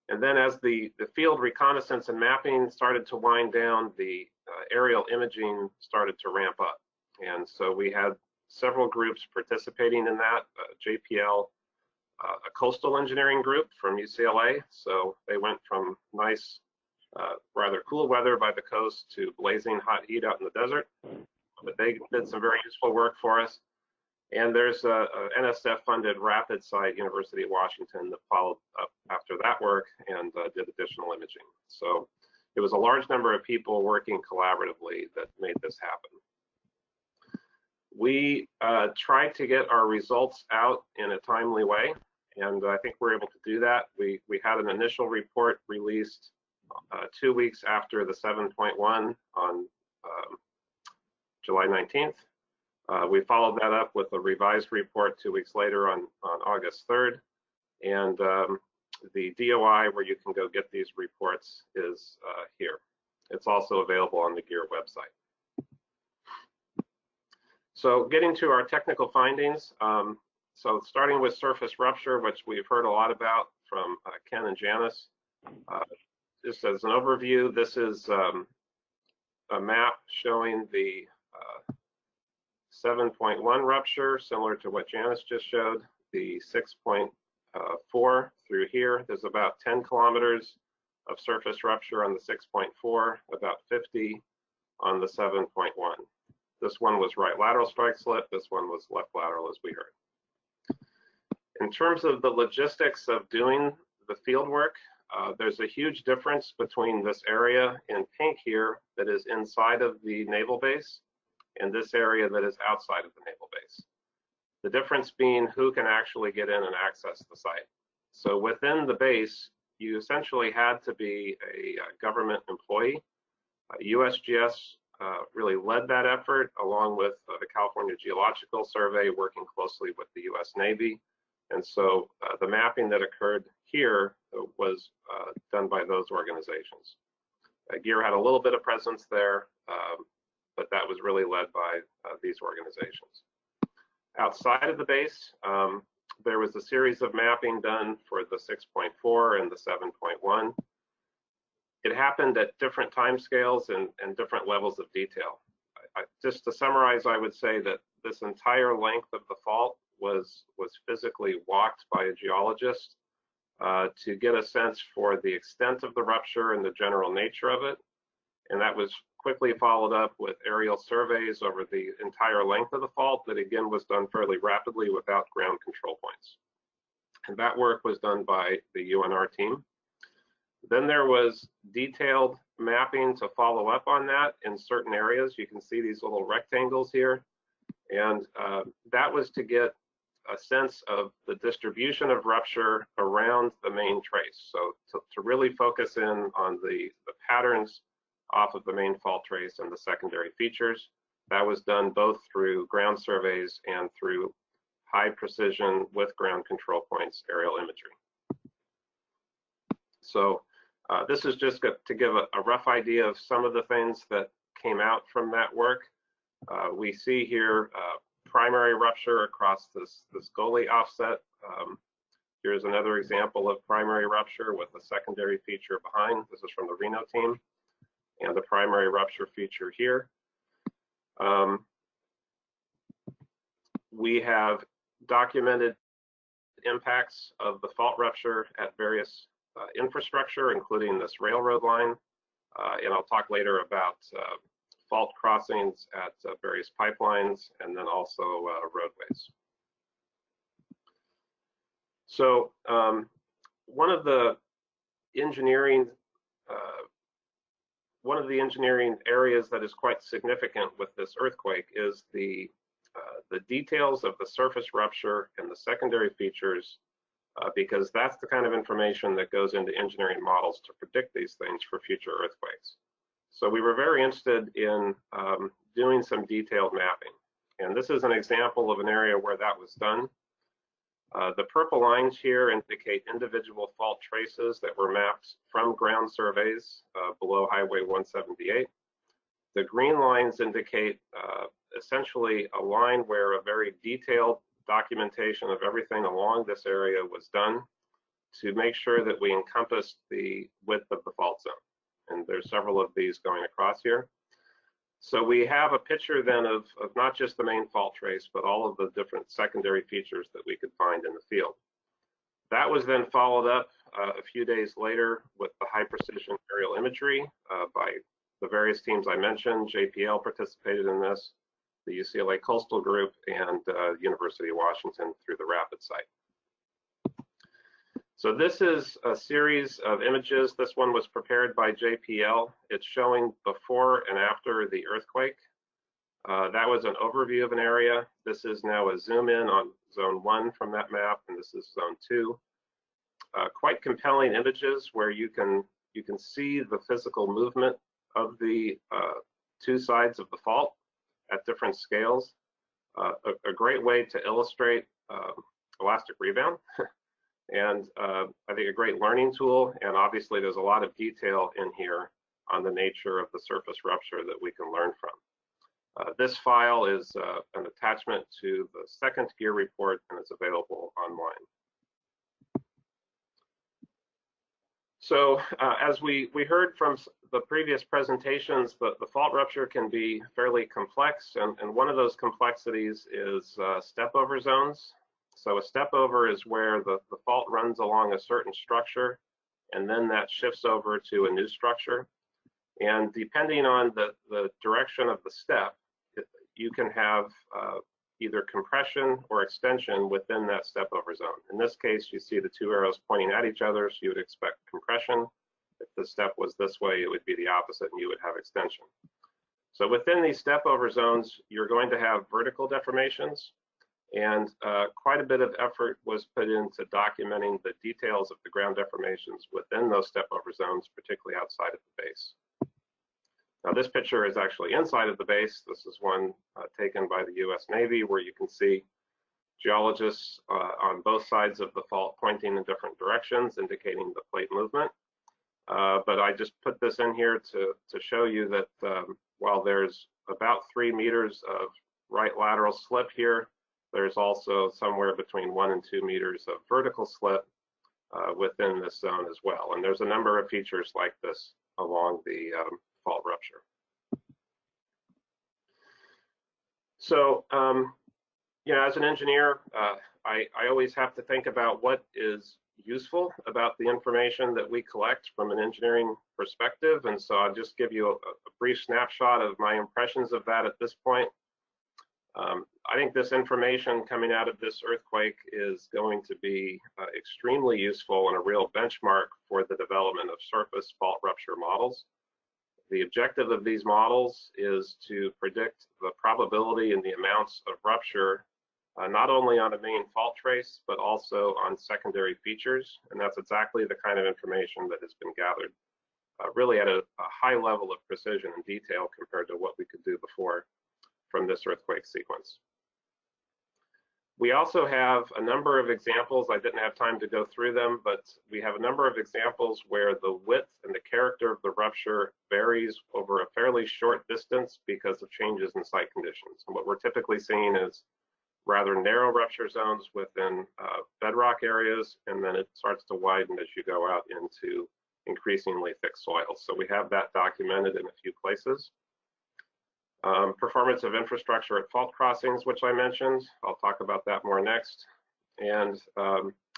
And then as the field reconnaissance and mapping started to wind down, the aerial imaging started to ramp up. And so we had several groups participating in that, JPL, a coastal engineering group from UCLA. So they went from nice, rather cool weather by the coast to blazing hot heat out in the desert. But they did some very useful work for us. And there's a NSF-funded rapid site, University of Washington, that followed up after that work and did additional imaging. So it was a large number of people working collaboratively that made this happen. We tried to get our results out in a timely way, and I think we're able to do that. We had an initial report released 2 weeks after the 7.1 on July 19th. We followed that up with a revised report 2 weeks later on August 3rd. And the DOI where you can go get these reports is here. It's also available on the GEER website. So getting to our technical findings. So starting with surface rupture, which we've heard a lot about from Ken and Janice. Just as an overview, this is a map showing the 7.1 rupture, similar to what Janice just showed. The 6.4 through here, there's about 10 kilometers of surface rupture on the 6.4, about 50 on the 7.1. This one was right lateral strike slip, this one was left lateral, as we heard. In terms of the logistics of doing the field work, there's a huge difference between this area in pink here that is inside of the naval base and this area that is outside of the naval base. The difference being who can actually get in and access the site. So within the base, you essentially had to be a government employee. USGS really led that effort along with the California Geological Survey working closely with the US Navy. And so the mapping that occurred here was done by those organizations. GEER had a little bit of presence there, but that was really led by these organizations. Outside of the base, there was a series of mapping done for the 6.4 and the 7.1. It happened at different timescales and different levels of detail. Just to summarize, I would say that this entire length of the fault was physically walked by a geologist to get a sense for the extent of the rupture and the general nature of it. And that was quickly followed up with aerial surveys over the entire length of the fault that again was done fairly rapidly without ground control points. And that work was done by the UNR team. Then there was detailed mapping to follow up on that in certain areas. You can see these little rectangles here. And that was to get a sense of the distribution of rupture around the main trace. So to really focus in on the patterns off of the main fault trace and the secondary features. That was done both through ground surveys and through high precision with ground control points aerial imagery. So this is just to give a rough idea of some of the things that came out from that work. We see here primary rupture across this goalie offset. Here's another example of primary rupture with a secondary feature behind. This is from the Reno team. And the primary rupture feature here. We have documented impacts of the fault rupture at various infrastructure, including this railroad line. And I'll talk later about fault crossings at various pipelines and then also roadways. So one of the engineering areas that is quite significant with this earthquake is the details of the surface rupture and the secondary features, because that's the kind of information that goes into engineering models to predict these things for future earthquakes. So we were very interested in doing some detailed mapping. And this is an example of an area where that was done. The purple lines here indicate individual fault traces that were mapped from ground surveys below Highway 178. The green lines indicate essentially a line where a very detailed documentation of everything along this area was done to make sure that we encompassed the width of the fault zone. And there's several of these going across here. So we have a picture then of not just the main fault trace, but all of the different secondary features that we could find in the field. That was then followed up a few days later with the high precision aerial imagery by the various teams I mentioned. JPL participated in this, the UCLA Coastal Group, and University of Washington through the RAPID site. So this is a series of images. This one was prepared by JPL. It's showing before and after the earthquake. That was an overview of an area. This is now a zoom in on zone 1 from that map, and this is zone 2. Quite compelling images where you can see the physical movement of the two sides of the fault at different scales. A great way to illustrate elastic rebound. And I think a great learning tool, and obviously there's a lot of detail in here on the nature of the surface rupture that we can learn from. This file is an attachment to the second GEER report, and it's available online. So as we heard from the previous presentations, the fault rupture can be fairly complex, and one of those complexities is step over zones. So a step over is where the fault runs along a certain structure, and then that shifts over to a new structure. And depending on the direction of the step, you can have either compression or extension within that step over zone. In this case, you see the two arrows pointing at each other, so you would expect compression. If the step was this way, it would be the opposite, and you would have extension. So within these step over zones, you're going to have vertical deformations. And quite a bit of effort was put into documenting the details of the ground deformations within those step over zones, particularly outside of the base. Now this picture is actually inside of the base. This is one taken by the US Navy, where you can see geologists on both sides of the fault pointing in different directions, indicating the plate movement. But I just put this in here to show you that while there's about 3 meters of right lateral slip here, there's also somewhere between 1 and 2 meters of vertical slip within this zone as well. And there's a number of features like this along the fault rupture. So, you know, as an engineer, I always have to think about what is useful about the information that we collect from an engineering perspective. And so I'll just give you a brief snapshot of my impressions of that at this point. I think this information coming out of this earthquake is going to be extremely useful and a real benchmark for the development of surface fault rupture models. The objective of these models is to predict the probability and the amounts of rupture, not only on a main fault trace, but also on secondary features. And that's exactly the kind of information that has been gathered really at a high level of precision and detail compared to what we could do before from this earthquake sequence. We also have a number of examples. I didn't have time to go through them, but we have a number of examples where the width and the character of the rupture varies over a fairly short distance because of changes in site conditions. And what we're typically seeing is rather narrow rupture zones within bedrock areas, and then it starts to widen as you go out into increasingly thick soils. So we have that documented in a few places. Performance of infrastructure at fault crossings, which I mentioned. I'll talk about that more next. And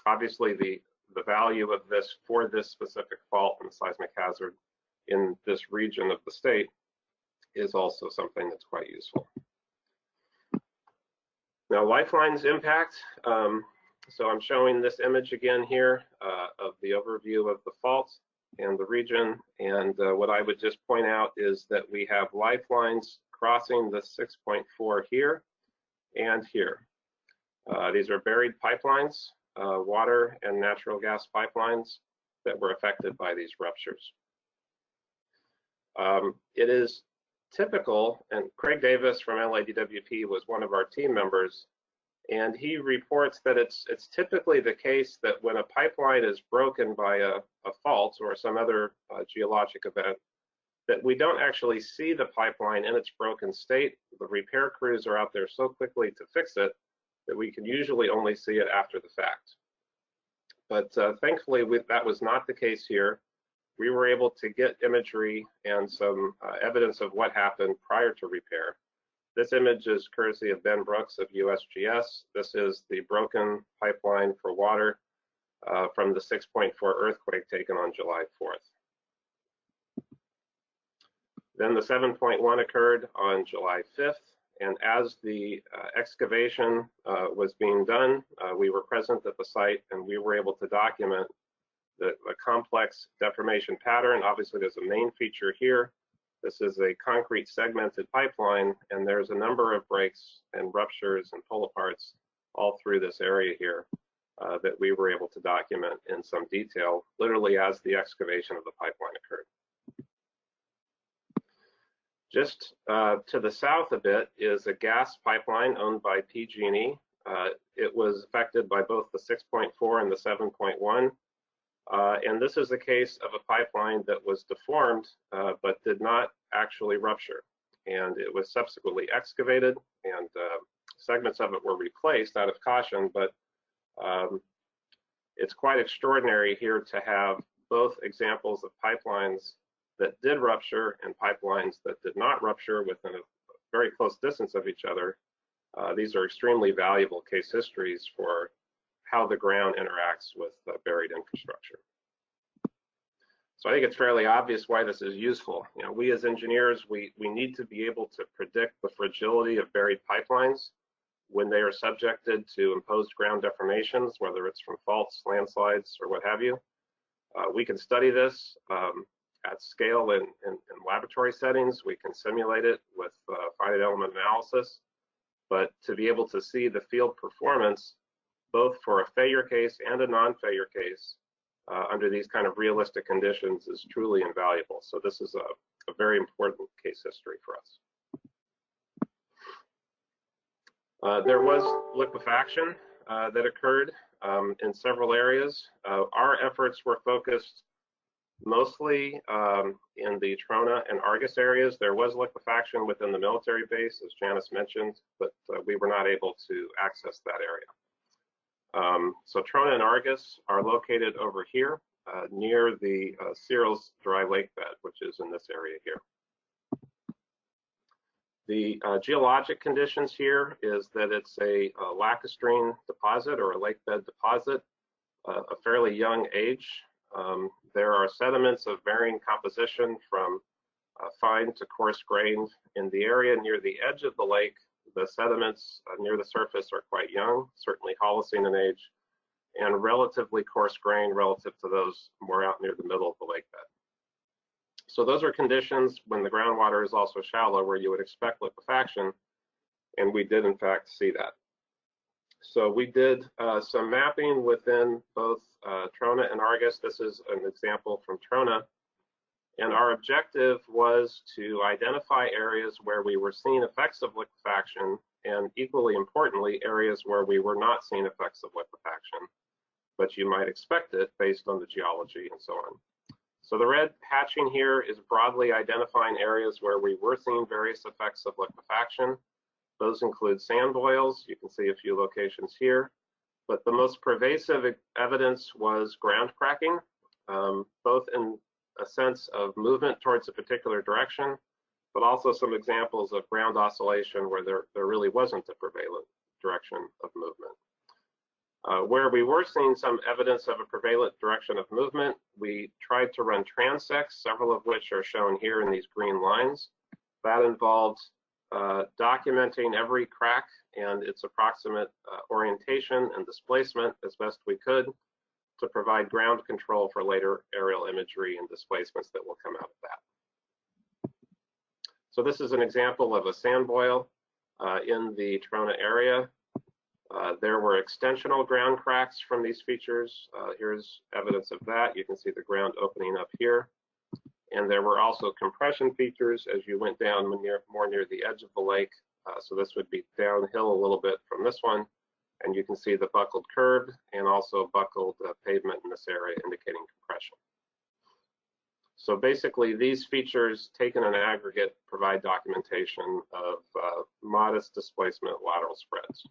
obviously the value of this for this specific fault and seismic hazard in this region of the state is also something that's quite useful. Now, Lifelines Impact. So I'm showing this image again here of the overview of the fault and the region. And what I would just point out is that we have lifelines crossing the 6.4 here and here. These are buried pipelines, water and natural gas pipelines that were affected by these ruptures. It is typical, and Craig Davis from LADWP was one of our team members, and he reports that it's typically the case that when a pipeline is broken by a fault or some other geologic event, that we don't actually see the pipeline in its broken state. The repair crews are out there so quickly to fix it that we can usually only see it after the fact. But thankfully, that was not the case here. We were able to get imagery and some evidence of what happened prior to repair. This image is courtesy of Ben Brooks of USGS. This is the broken pipeline for water from the 6.4 earthquake taken on July 4th. Then the 7.1 occurred on July 5th, and as the excavation was being done, we were present at the site and we were able to document the complex deformation pattern. Obviously, there's a main feature here. This is a concrete segmented pipeline, and there's a number of breaks and ruptures and pull-aparts all through this area here that we were able to document in some detail, literally as the excavation of the pipeline occurred. Just to the south a bit is a gas pipeline owned by PG&E. It was affected by both the 6.4 and the 7.1. And this is a case of a pipeline that was deformed but did not actually rupture. And it was subsequently excavated, and segments of it were replaced out of caution. But it's quite extraordinary here to have both examples of pipelines that did rupture and pipelines that did not rupture within a very close distance of each other. These are extremely valuable case histories for how the ground interacts with buried infrastructure. So I think it's fairly obvious why this is useful. You know, we as engineers, we need to be able to predict the fragility of buried pipelines when they are subjected to imposed ground deformations, whether it's from faults, landslides, or what have you. We can study this at scale in laboratory settings. We can simulate it with finite element analysis, but to be able to see the field performance, both for a failure case and a non-failure case under these kind of realistic conditions, is truly invaluable. So this is a very important case history for us. There was liquefaction that occurred in several areas. Our efforts were focused mostly in the Trona and Argus areas. There was liquefaction within the military base, as Janice mentioned, but we were not able to access that area. So Trona and Argus are located over here near the Searles dry lake bed, which is in this area here. The geologic conditions here is that it's a lacustrine deposit or a lake bed deposit, a fairly young age. There are sediments of varying composition from fine to coarse grained. In the area near the edge of the lake, the sediments near the surface are quite young, certainly Holocene in age, and relatively coarse grained relative to those more out near the middle of the lake bed. So those are conditions when the groundwater is also shallow where you would expect liquefaction, and we did in fact see that. So we did some mapping within both Trona and Argus. This is an example from Trona. And our objective was to identify areas where we were seeing effects of liquefaction, and equally importantly, areas where we were not seeing effects of liquefaction, but you might expect it based on the geology and so on. So the red hatching here is broadly identifying areas where we were seeing various effects of liquefaction. Those include sand boils. You can see a few locations here, but the most pervasive evidence was ground cracking, both in a sense of movement towards a particular direction, but also some examples of ground oscillation where there really wasn't a prevalent direction of movement. Where we were seeing some evidence of a prevalent direction of movement, we tried to run transects, several of which are shown here in these green lines. That involved documenting every crack and its approximate orientation and displacement as best we could to provide ground control for later aerial imagery and displacements that will come out of that. So this is an example of a sand boil in the Trona area. There were extensional ground cracks from these features. Here's evidence of that. You can see the ground opening up here. And there were also compression features as you went down more near the edge of the lake. So this would be downhill a little bit from this one. And you can see the buckled curb and also buckled pavement in this area indicating compression. So basically, these features taken in aggregate provide documentation of modest displacement lateral spreads.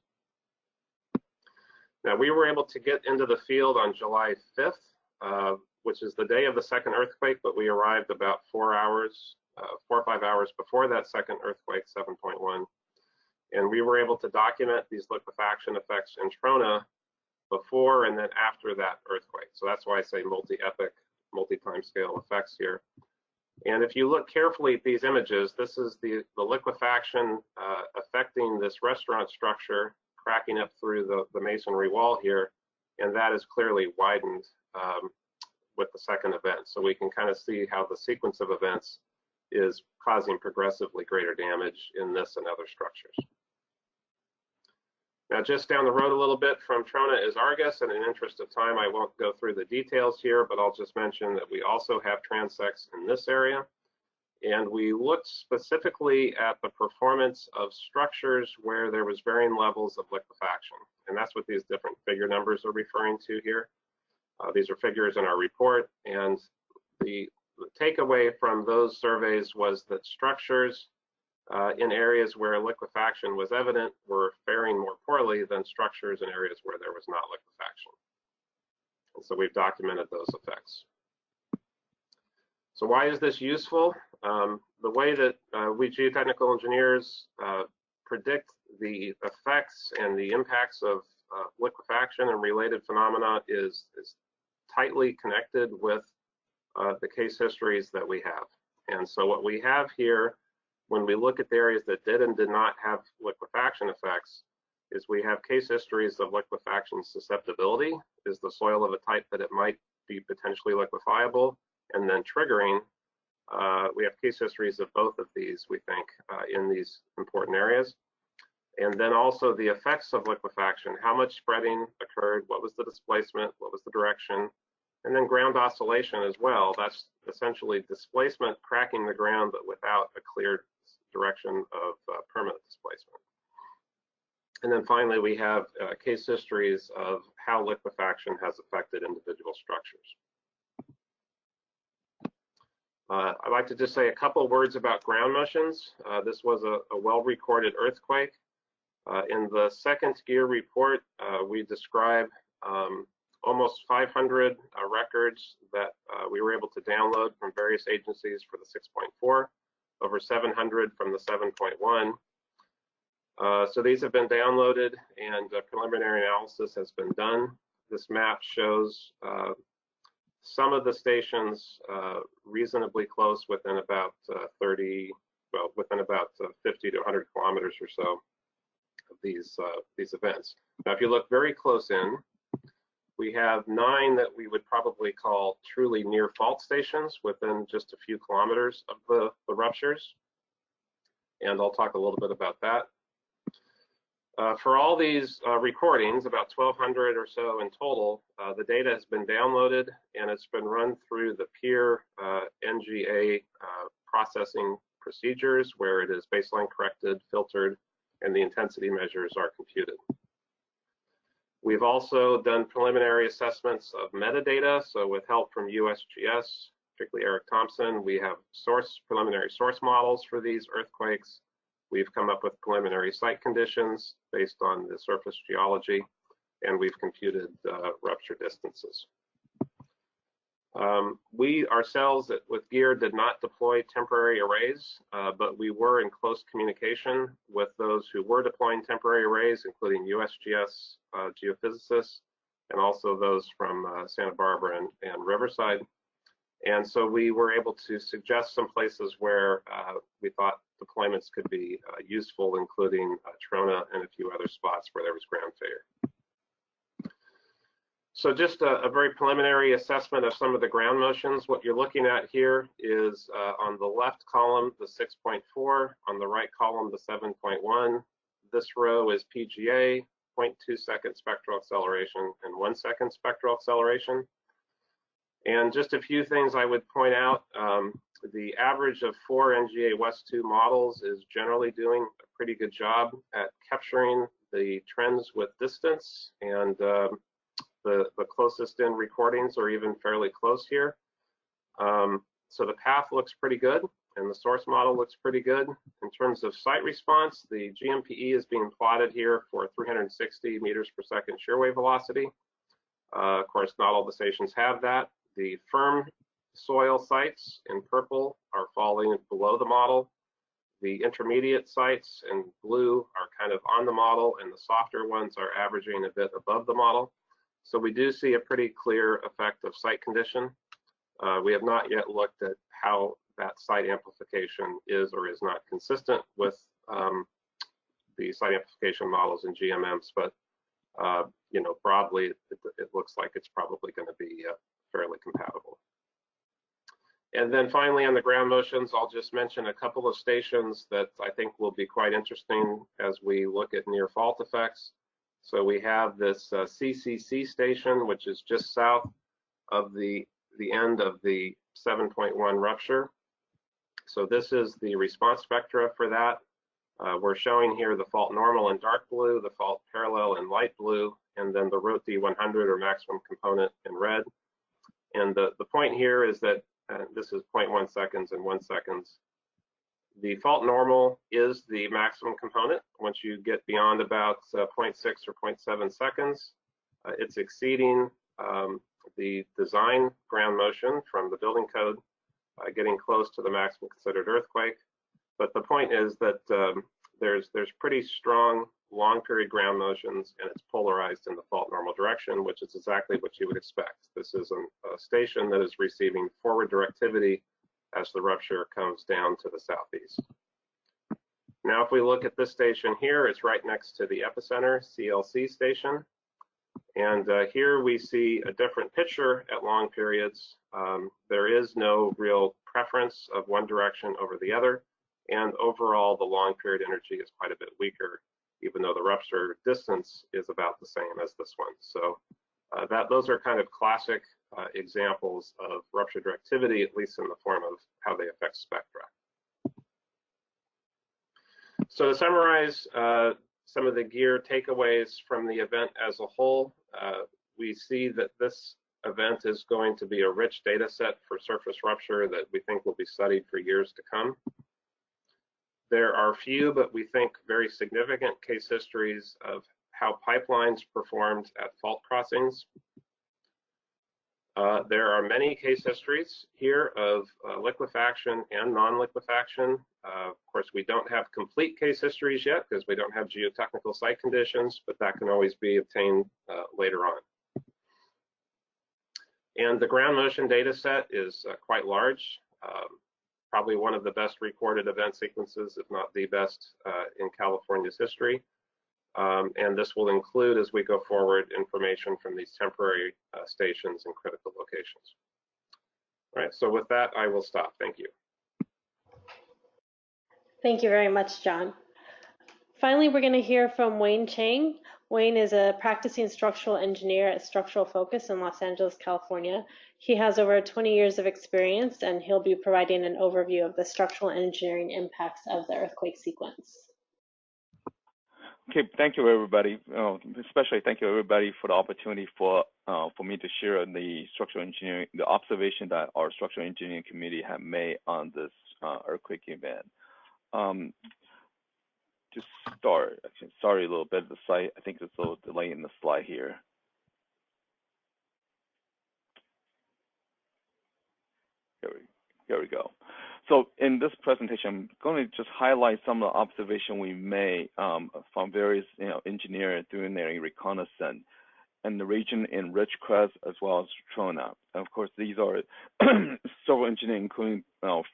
Now, we were able to get into the field on July 5th, which is the day of the second earthquake, but we arrived about 4 or 5 hours before that second earthquake, 7.1. And we were able to document these liquefaction effects in Trona before and then after that earthquake. So that's why I say multi-epoch, multi-timescale effects here. And if you look carefully at these images, this is the liquefaction affecting this restaurant structure, cracking up through the masonry wall here, and that is clearly widened with the second event. So we can kind of see how the sequence of events is causing progressively greater damage in this and other structures. Now, just down the road a little bit from Trona is Argus, and in interest of time, I won't go through the details here, but I'll just mention that we also have transects in this area. And we looked specifically at the performance of structures where there was varying levels of liquefaction. And that's what these different figure numbers are referring to here. These are figures in our report. And the takeaway from those surveys was that structures in areas where liquefaction was evident were faring more poorly than structures in areas where there was not liquefaction. And so we've documented those effects. So why is this useful? The way that we geotechnical engineers predict the effects and the impacts of liquefaction and related phenomena is tightly connected with the case histories that we have. And so what we have here, when we look at the areas that did and did not have liquefaction effects, is we have case histories of liquefaction susceptibility. Is the soil of a type that it might be potentially liquefiable? And then triggering, we have case histories of both of these, we think, in these important areas. And then also the effects of liquefaction, how much spreading occurred, what was the displacement, what was the direction, and then ground oscillation as well. That's essentially displacement cracking the ground, but without a clear direction of permanent displacement. And then finally, we have case histories of how liquefaction has affected individual structures. I'd like to just say a couple words about ground motions. This was a well-recorded earthquake. In the second GEER report, we describe almost 500 records that we were able to download from various agencies for the 6.4, over 700 from the 7.1. So these have been downloaded and preliminary analysis has been done. This map shows some of the stations reasonably close within about 50 to 100 kilometers or so of these events. Now, if you look very close in, we have 9 that we would probably call truly near fault stations within just a few kilometers of the ruptures. And I'll talk a little bit about that. For all these recordings, about 1,200 or so in total, the data has been downloaded and it's been run through the peer NGA processing procedures where it is baseline corrected, filtered, and the intensity measures are computed. We've also done preliminary assessments of metadata. So with help from USGS, particularly Eric Thompson, we have preliminary source models for these earthquakes. We've come up with preliminary site conditions based on the surface geology, and we've computed rupture distances. We ourselves with GEER did not deploy temporary arrays, but we were in close communication with those who were deploying temporary arrays, including USGS geophysicists, and also those from Santa Barbara and Riverside. And so we were able to suggest some places where we thought deployments could be useful, including Trona and a few other spots where there was ground failure. So just a very preliminary assessment of some of the ground motions. What you're looking at here is on the left column, the 6.4, on the right column, the 7.1. This row is PGA, 0.2 second spectral acceleration and 1 second spectral acceleration. And just a few things I would point out. The average of 4 NGA West 2 models is generally doing a pretty good job at capturing the trends with distance, and the closest in recordings are even fairly close here. So the path looks pretty good, and the source model looks pretty good. In terms of site response, the GMPE is being plotted here for 360 meters per second shear wave velocity. Of course, not all the stations have that. The firm soil sites in purple are falling below the model. The intermediate sites in blue are kind of on the model, and the softer ones are averaging a bit above the model. So we do see a pretty clear effect of site condition. We have not yet looked at how that site amplification is or is not consistent with the site amplification models in GMMs, but you know, broadly, it looks like it's probably going to be fairly compatible. And then finally, on the ground motions, I'll just mention a couple of stations that I think will be quite interesting as we look at near fault effects. So we have this CCC station, which is just south of the end of the 7.1 rupture. So this is the response spectra for that. We're showing here the fault normal in dark blue, the fault parallel in light blue, and then the ROT D100 or maximum component in red. And the point here is that this is 0.1 seconds and 1 second. The fault normal is the maximum component. Once you get beyond about 0.6 or 0.7 seconds, it's exceeding the design ground motion from the building code, getting close to the maximum considered earthquake. But the point is that there's pretty strong long period ground motions, and it's polarized in the fault normal direction, which is exactly what you would expect. This is a station that is receiving forward directivity as the rupture comes down to the southeast. Now, if we look at this station here, it's right next to the epicenter CLC station. And here we see a different picture at long periods. There is no real preference of one direction over the other. And overall, the long period energy is quite a bit weaker, even though the rupture distance is about the same as this one. So those are kind of classic examples of rupture directivity, at least in the form of how they affect spectra. So to summarize some of the GEER takeaways from the event as a whole, we see that this event is going to be a rich data set for surface rupture that we think will be studied for years to come. There are few, but we think very significant case histories of how pipelines performed at fault crossings. There are many case histories here of liquefaction and non-liquefaction. Of course, we don't have complete case histories yet because we don't have geotechnical site conditions, but that can always be obtained later on. And the ground motion data set is quite large. Probably one of the best recorded event sequences, if not the best, in California's history. And this will include, as we go forward, information from these temporary stations in critical locations. All right, so with that, I will stop. Thank you. Thank you very much, John. Finally, we're going to hear from Wayne Chang. Wayne is a practicing structural engineer at Structural Focus in Los Angeles, California. He has over 20 years of experience, and he'll be providing an overview of the structural engineering impacts of the earthquake sequence. Okay, thank you, everybody. Especially thank you, everybody, for the opportunity for me to share the structural engineering, the observation that our structural engineering committee have made on this earthquake event. To start, actually, sorry a little bit, the slide, I think there's a little delay in the slide here. Here we go. So in this presentation, I'm going to just highlight some of the observations we made from various engineers doing their reconnaissance in the region in Ridgecrest as well as Trona. And of course, these are several engineers, including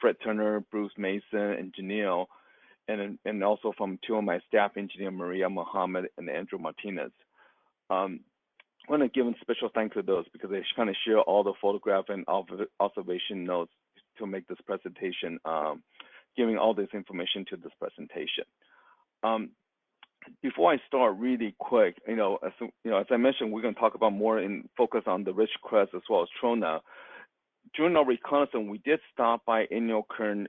Fred Turner, Bruce Mason, and Janelle, and also from two of my staff engineers, Maria Mohammed and Andrew Martinez. I want to give a special thanks to those because they kind of share all the photograph and observation notes to make this presentation, giving all this information to this presentation. Before I start, really quick, as I mentioned, we're going to talk about more in focus on the Ridgecrest as well as Trona. during our reconnaissance, we did stop by Kern,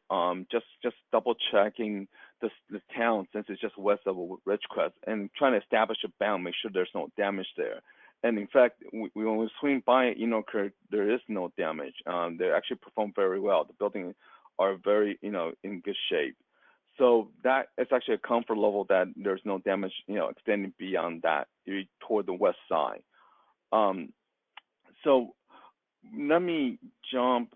just double checking the town since it's just west of Ridgecrest and trying to establish a bound, make sure there's no damage there. And in fact, when we swing by Kern, there is no damage. They actually perform very well. The buildings are very, in good shape. So that is actually a comfort level that there's no damage, extending beyond that toward the west side. So let me jump.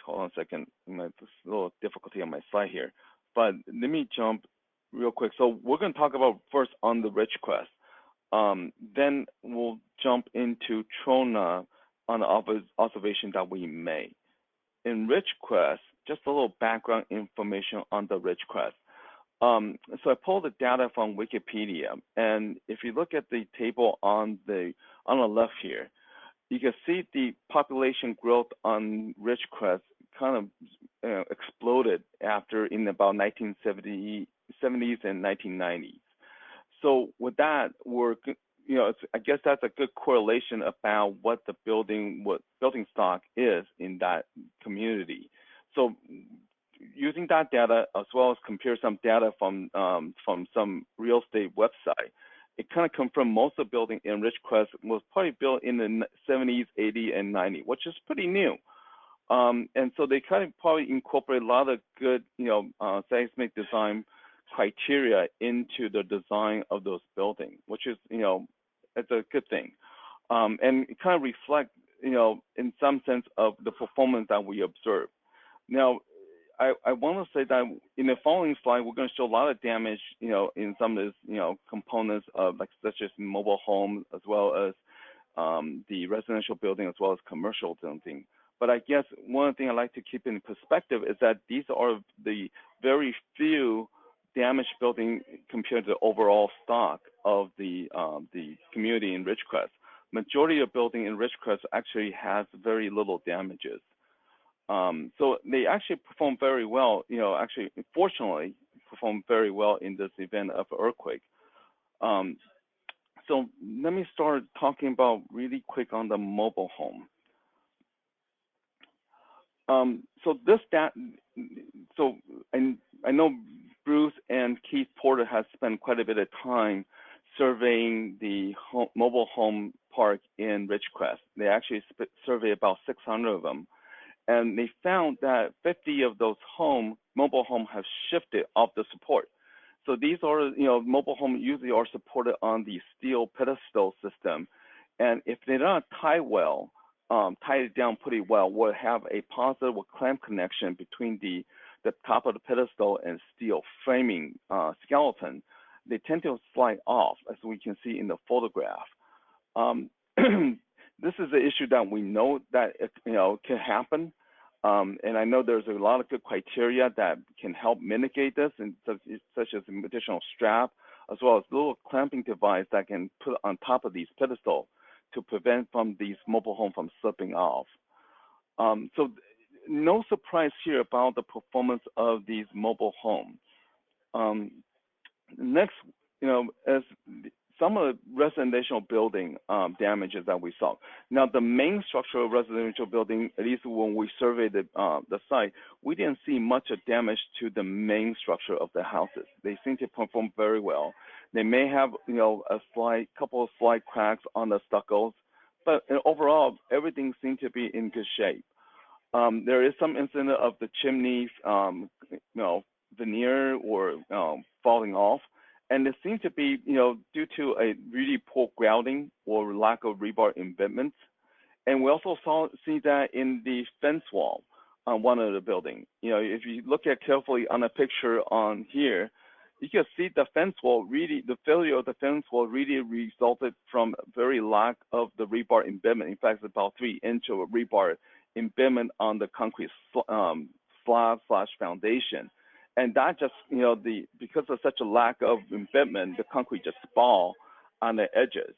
Hold on a second. There's a little difficulty on my slide here, but let me jump real quick. So we're going to talk about first on the Ridgecrest. Then we'll jump into Trona on the observation that we made. In Ridgecrest, just a little background information on the Ridgecrest. So I pulled the data from Wikipedia, and if you look at the table on the left here, you can see the population growth on Ridgecrest kind of exploded after in about 1970s and 1990s. So with that, I guess that's a good correlation about what the building stock is in that community. So using that data, as well as compare some data from some real estate website, it kind of confirmed most of the building in Ridgecrest was probably built in the 70s, 80s, and 90s, which is pretty new. And so they kind of probably incorporate a lot of good, seismic design criteria into the design of those buildings, which is, it's a good thing. And it kind of reflect, in some sense of the performance that we observe. Now, I want to say that in the following slide, we're going to show a lot of damage, in some of these, components of such as mobile homes, as well as the residential building, as well as commercial building. But I guess one thing I like to keep in perspective is that these are the very few damaged buildings compared to the overall stock of the community in Ridgecrest. Majority of building in Ridgecrest actually has very little damages. So they actually perform very well, actually, fortunately, perform very well in this event of earthquake. So let me start talking about really quick on the mobile home. And I know Bruce and Keith Porter has spent quite a bit of time surveying the mobile home park in Ridgecrest. They actually surveyed about 600 of them. And they found that 50 of those mobile homes have shifted off the support. So these are, mobile homes usually are supported on the steel pedestal system. And if they're not tied well, tied it down pretty well, will have a positive clamp connection between the top of the pedestal and steel framing skeleton. They tend to slide off, as we can see in the photograph. This is an issue that we know that can happen. And I know there's a lot of good criteria that can help mitigate this, and such as an additional strap, as well as a little clamping device that can put on top of these pedestals to prevent from these mobile homes from slipping off. So no surprise here about the performance of these mobile homes. Next, as some of the residential building damages that we saw. Now, the main structure of residential building, at least when we surveyed the site, we didn't see much of damage to the main structure of the houses. They seem to perform very well. They may have, a couple of slight cracks on the stuccos, but overall, everything seemed to be in good shape. There is some incident of the chimneys, veneer or falling off. And it seems to be, due to a really poor grouting or lack of rebar embedments. And we also see that in the fence wall on one of the buildings. If you look at carefully on a picture on here, you can see the fence wall the failure of the fence wall really resulted from very lack of the rebar embedment. In fact, it's about 3 inches of rebar embedment on the concrete slab/foundation. And that just, because of such a lack of embedment, the concrete just fall on the edges.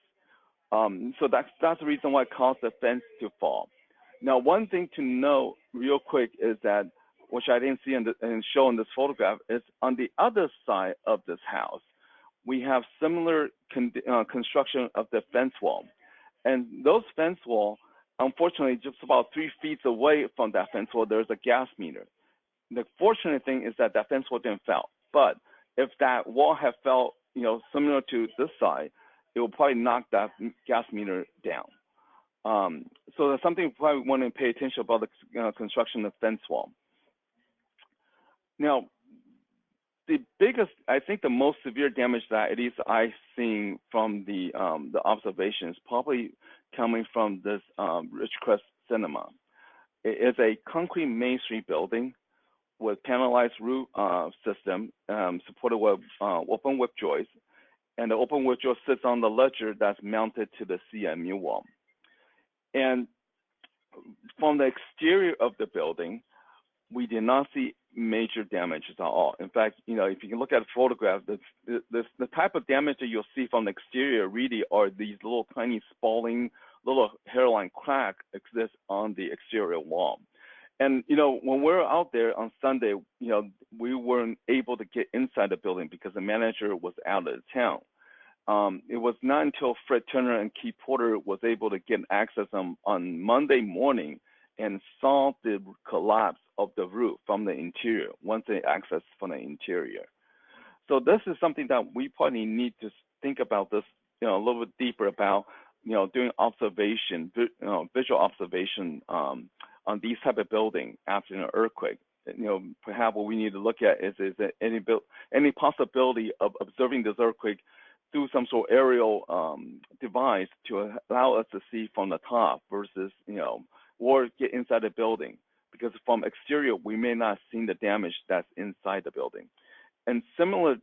So that's the reason why it caused the fence to fall. Now, one thing to know real quick is that, which I didn't see and show in this photograph, is on the other side of this house, we have similar construction of the fence wall. And those fence walls unfortunately, just about 3 feet away from that fence wall, there's a gas meter. The fortunate thing is that fence wall didn't fall. But if that wall had fell, similar to this side, it will probably knock that gas meter down. So that's something we probably want to pay attention about the construction of fence wall. Now, the biggest, I think the most severe damage that at least I've seen from the observations probably coming from this Ridgecrest Cinema. It is a concrete masonry building with panelized roof system supported with open whip joists, and the open whip joist sits on the ledger that's mounted to the CMU wall. And from the exterior of the building, we did not see major damages at all. In fact, if you can look at a photograph, the type of damage that you'll see from the exterior really are these little tiny spalling, little hairline crack exists on the exterior wall. And, when we're out there on Sunday, we weren't able to get inside the building because the manager was out of town. It was not until Fred Turner and Keith Porter was able to get access on Monday morning and saw the collapse of the roof from the interior once they accessed from the interior. So this is something that we probably need to think about this, a little bit deeper about, doing observation, visual observation on these type of building after an earthquake. Perhaps what we need to look at is there any possibility of observing this earthquake through some sort of aerial device to allow us to see from the top versus, or get inside the building, because from exterior, we may not see the damage that's inside the building. And similar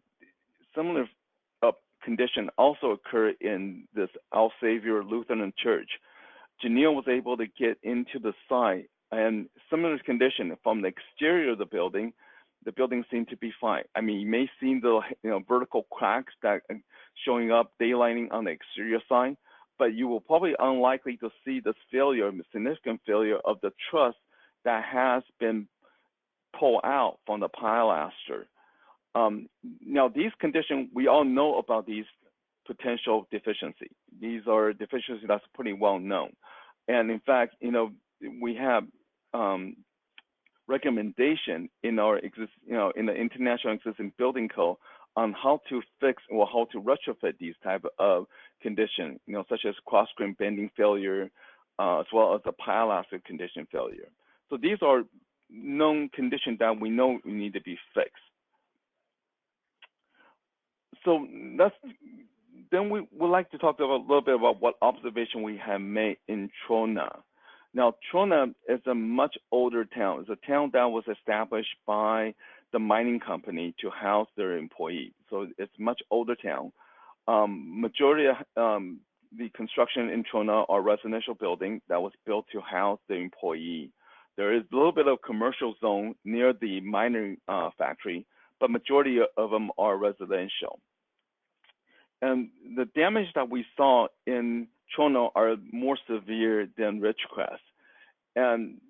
condition also occurred in this Our Savior Lutheran Church. Janelle was able to get into the site, and similar condition from the exterior of the building seemed to be fine. I mean, you may see the vertical cracks that showing up daylighting on the exterior side, but you will probably unlikely to see this failure, significant failure of the truss that has been pulled out from the pilaster. Now, these conditions, we all know about these potential deficiencies. These are deficiencies that's pretty well known. And in fact, we have recommendation in our in the international existing building code on how to fix or how to retrofit these type of conditions, such as cross-grain bending failure, as well as the pilaster condition failure. So these are known conditions that we know need to be fixed. So then we would like to talk a little bit about what observation we have made in Trona. Now, Trona is a much older town. It's a town that was established by the mining company to house their employees. So it's a much older town. Majority of the construction in Trona are residential buildings that was built to house the employee. There is a little bit of commercial zone near the mining factory, but majority of them are residential. And the damage that we saw in Trona are more severe than Ridgecrest. And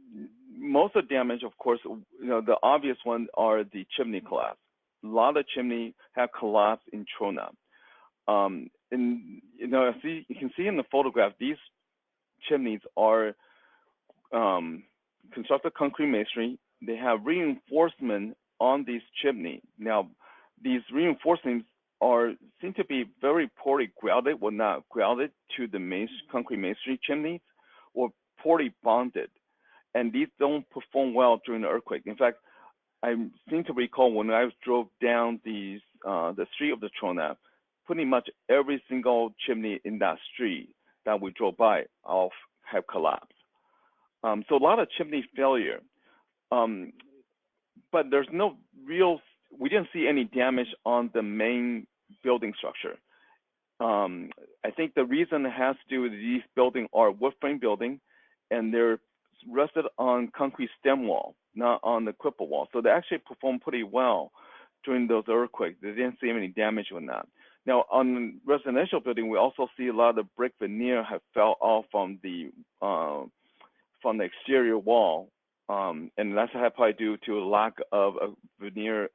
most of the damage, of course, the obvious ones are the chimney collapse. A lot of chimneys have collapsed in Trona. And, you can see in the photograph, these chimneys are constructed concrete masonry. They have reinforcement on these chimneys. Now, these reinforcements seem to be very poorly grouted, or not grouted to the concrete masonry chimneys, or poorly bonded. And these don't perform well during the earthquake. In fact, I seem to recall when I drove down the street of the Trona, pretty much every single chimney in that street that we drove by have collapsed. So a lot of chimney failure. But there's no we didn't see any damage on the main building structure. I think the reason it has to do with these buildings are wood frame building, and they're rested on concrete stem wall, not on the cripple wall. So they actually performed pretty well during those earthquakes. They didn't see any damage on that. Now, on residential building, we also see a lot of brick veneer have fell off from the exterior wall, and that's probably due to a lack of a veneer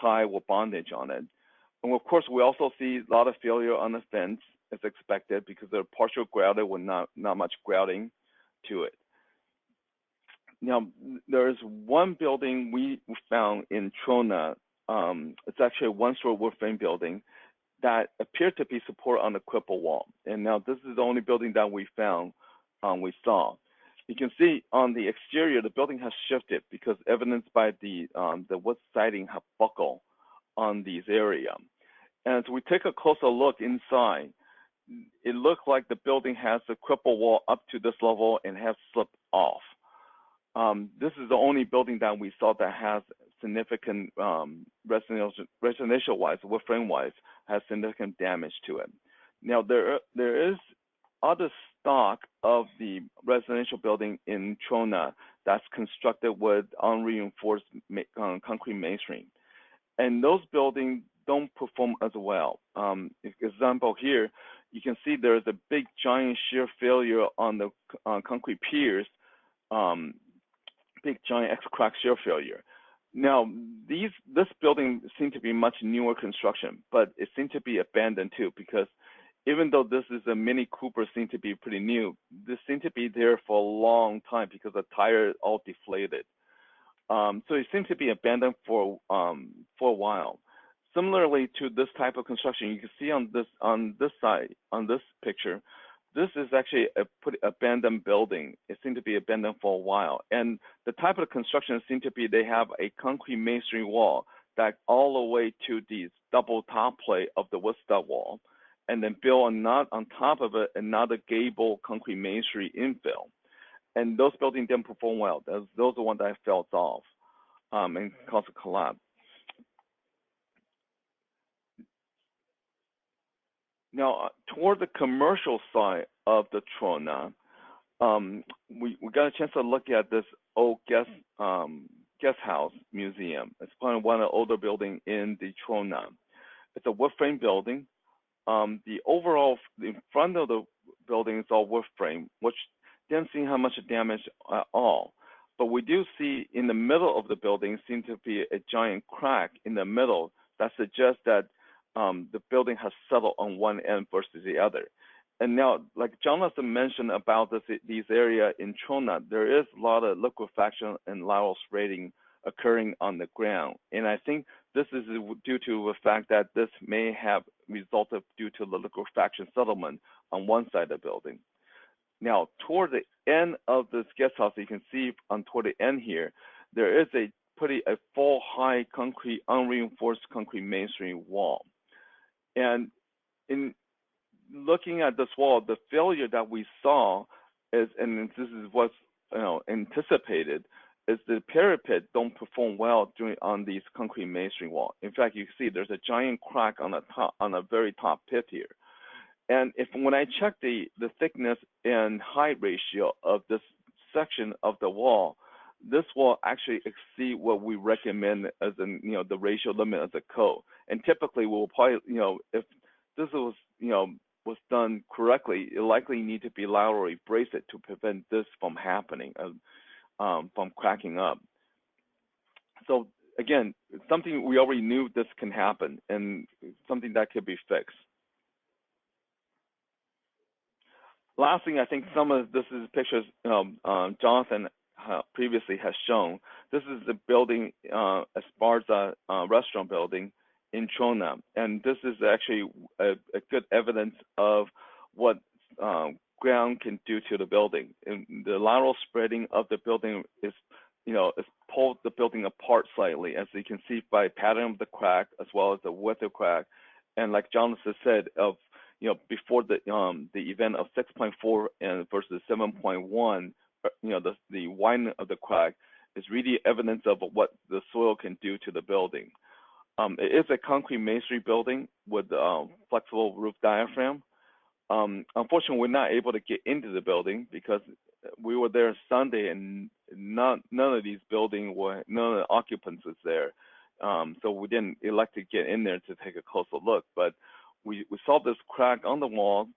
tie or bondage on it. And of course, we also see a lot of failure on the fence, as expected, because they're partial grouted with not much grouting. to it. Now, there is one building we found in Trona. It's actually a one-story wood frame building that appeared to be support on the cripple wall. And now this is the only building that we found, we saw. You can see on the exterior, the building has shifted because evidenced by the wood siding have buckled on these area. And as we take a closer look inside, it looks like the building has a cripple wall up to this level and has slipped off. This is the only building that we saw that has significant residential-wise, wood frame-wise, has significant damage to it. Now, there is other stock of the residential building in Trona that's constructed with unreinforced concrete masonry. And those buildings don't perform as well. Example here, you can see there's a big giant shear failure on the concrete piers, big giant X-crack shear failure. Now, this building seems to be much newer construction, but it seems to be abandoned too, because even though this is a Mini Cooper, seems to be pretty new, this seems to be there for a long time because the tires all deflated. So it seems to be abandoned for a while. Similarly to this type of construction, you can see on this side, on this picture, this is actually a pretty abandoned building. It seemed to be abandoned for a while. And the type of construction seems to be they have a concrete masonry wall that all the way to the double top plate of the wood stud wall, and then build on top of it another gable concrete masonry infill. And those buildings didn't perform well. Those are the ones that fell off and caused a collapse. Now, toward the commercial side of the Trona, we got a chance to look at this old guest house museum. It's probably one of the older buildings in the Trona. It's a wood frame building. The overall, in front of the building is all wood frame, which didn't see how much damage at all. But we do see in the middle of the building seems to be a giant crack in the middle that suggests that the building has settled on one end versus the other. And now, like Jonathan mentioned about these area in Trona, there is a lot of liquefaction and lateral spreading occurring on the ground. And I think this is due to the fact that this may have resulted due to the liquefaction settlement on one side of the building. Now, toward the end of this guest house, you can see toward the end here, there is a full high concrete, unreinforced concrete masonry wall. And in looking at this wall, the failure that we saw is, and this is what's anticipated, is the parapet don't perform well on these concrete masonry wall. In fact, you can see there's a giant crack on the top, on the very top pit here. And when I check the thickness and height ratio of this section of the wall, this will actually exceed what we recommend as the ratio limit as a code. And typically we'll probably, if this was, was done correctly, it likely need to be laterally braced to prevent this from happening, from cracking up. So again, something we already knew this can happen and something that could be fixed. Last thing, I think this is pictures Jonathan previously has shown. This is the building, Esparza restaurant building in Trona, and this is actually a good evidence of what ground can do to the building. And the lateral spreading of the building is, is pulled the building apart slightly, as you can see by pattern of the crack as well as the width of crack. And like Jonathan said, before the event of 6.4 and versus 7.1, the widening of the crack is really evidence of what the soil can do to the building. It is a concrete masonry building with flexible roof diaphragm. Unfortunately, we're not able to get into the building because we were there Sunday and none of these buildings none of the occupants was there. So we didn't elect to get in there to take a closer look, but we saw this crack on the wall,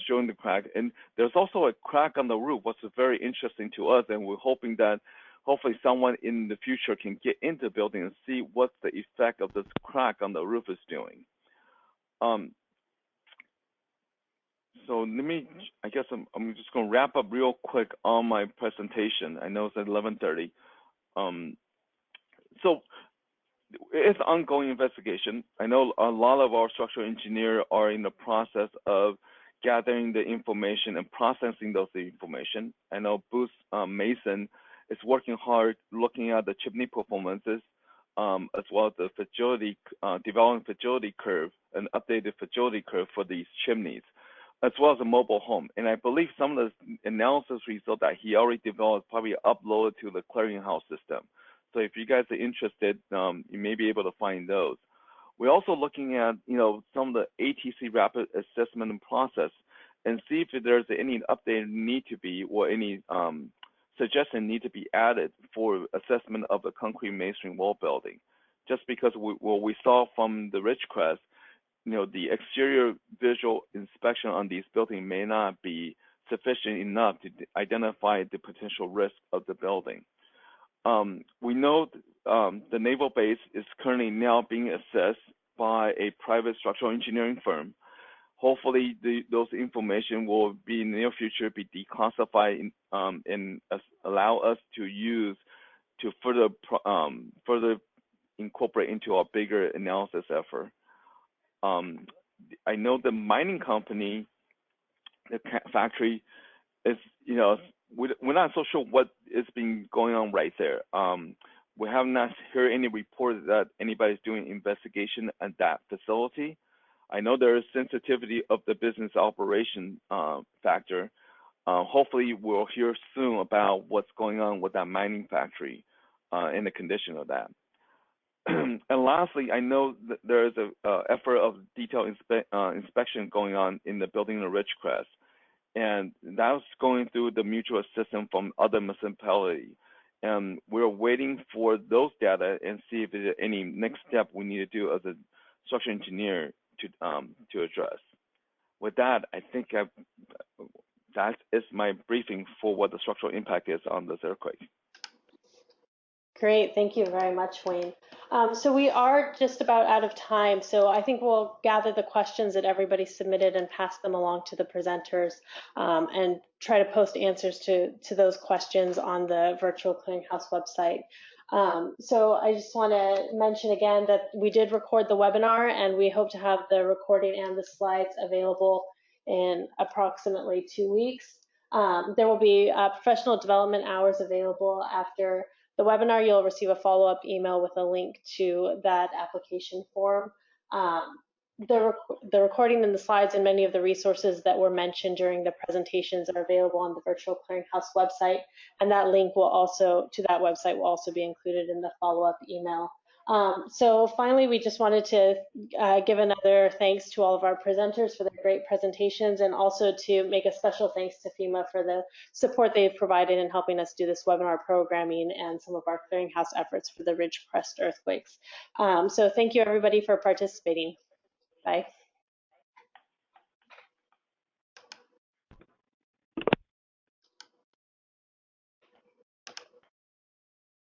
showing the crack. And there's also a crack on the roof, which is very interesting to us. And we're hoping that hopefully someone in the future can get into the building and see what the effect of this crack on the roof is doing. So I guess I'm just going to wrap up real quick on my presentation. I know it's at 11:30. So it's ongoing investigation. I know a lot of our structural engineers are in the process of gathering the information and processing those information. I know Bruce Mason is working hard looking at the chimney performances, as well as the facility, development facility curve, an updated facility curve for these chimneys, as well as a mobile home. And I believe some of the analysis results that he already developed probably uploaded to the clearinghouse system. So if you guys are interested, you may be able to find those. We're also looking at, some of the ATC rapid assessment and process and see if there's any update need to be or any suggestion need to be added for assessment of the concrete masonry wall building. Just because what we saw from the Ridgecrest, the exterior visual inspection on these buildings may not be sufficient enough to identify the potential risk of the building. We know the naval base is currently now being assessed by a private structural engineering firm. Hopefully, those information will be in the near future be declassified and allow us to use to further incorporate into our bigger analysis effort. I know the mining company, the factory, is we're not so sure what is been going on right there. We have not heard any report that anybody's doing investigation at that facility. I know there is sensitivity of the business operation factor. Hopefully, we'll hear soon about what's going on with that mining factory and the condition of that. And lastly, I know that there is an effort of detailed inspection going on in the building of Ridgecrest. And that's going through the mutual assistance from other municipalities. And we're waiting for those data and see if there's any next step we need to do as a structural engineer to address. With that, I think that is my briefing for what the structural impact is on this earthquake. Great, thank you very much, Wayne. So we are just about out of time, so I think we'll gather the questions that everybody submitted and pass them along to the presenters and try to post answers to those questions on the virtual clearinghouse website. So I just want to mention again that we did record the webinar and we hope to have the recording and the slides available in approximately 2 weeks. There will be professional development hours available after the webinar. You'll receive a follow-up email with a link to that application form. The recording and the slides and many of the resources that were mentioned during the presentations are available on the Virtual Clearinghouse website, and that link to that website will also be included in the follow-up email. So finally, we just wanted to give another thanks to all of our presenters for their great presentations, and also to make a special thanks to FEMA for the support they've provided in helping us do this webinar programming and some of our clearinghouse efforts for the Ridgecrest earthquakes. So thank you everybody for participating. Bye.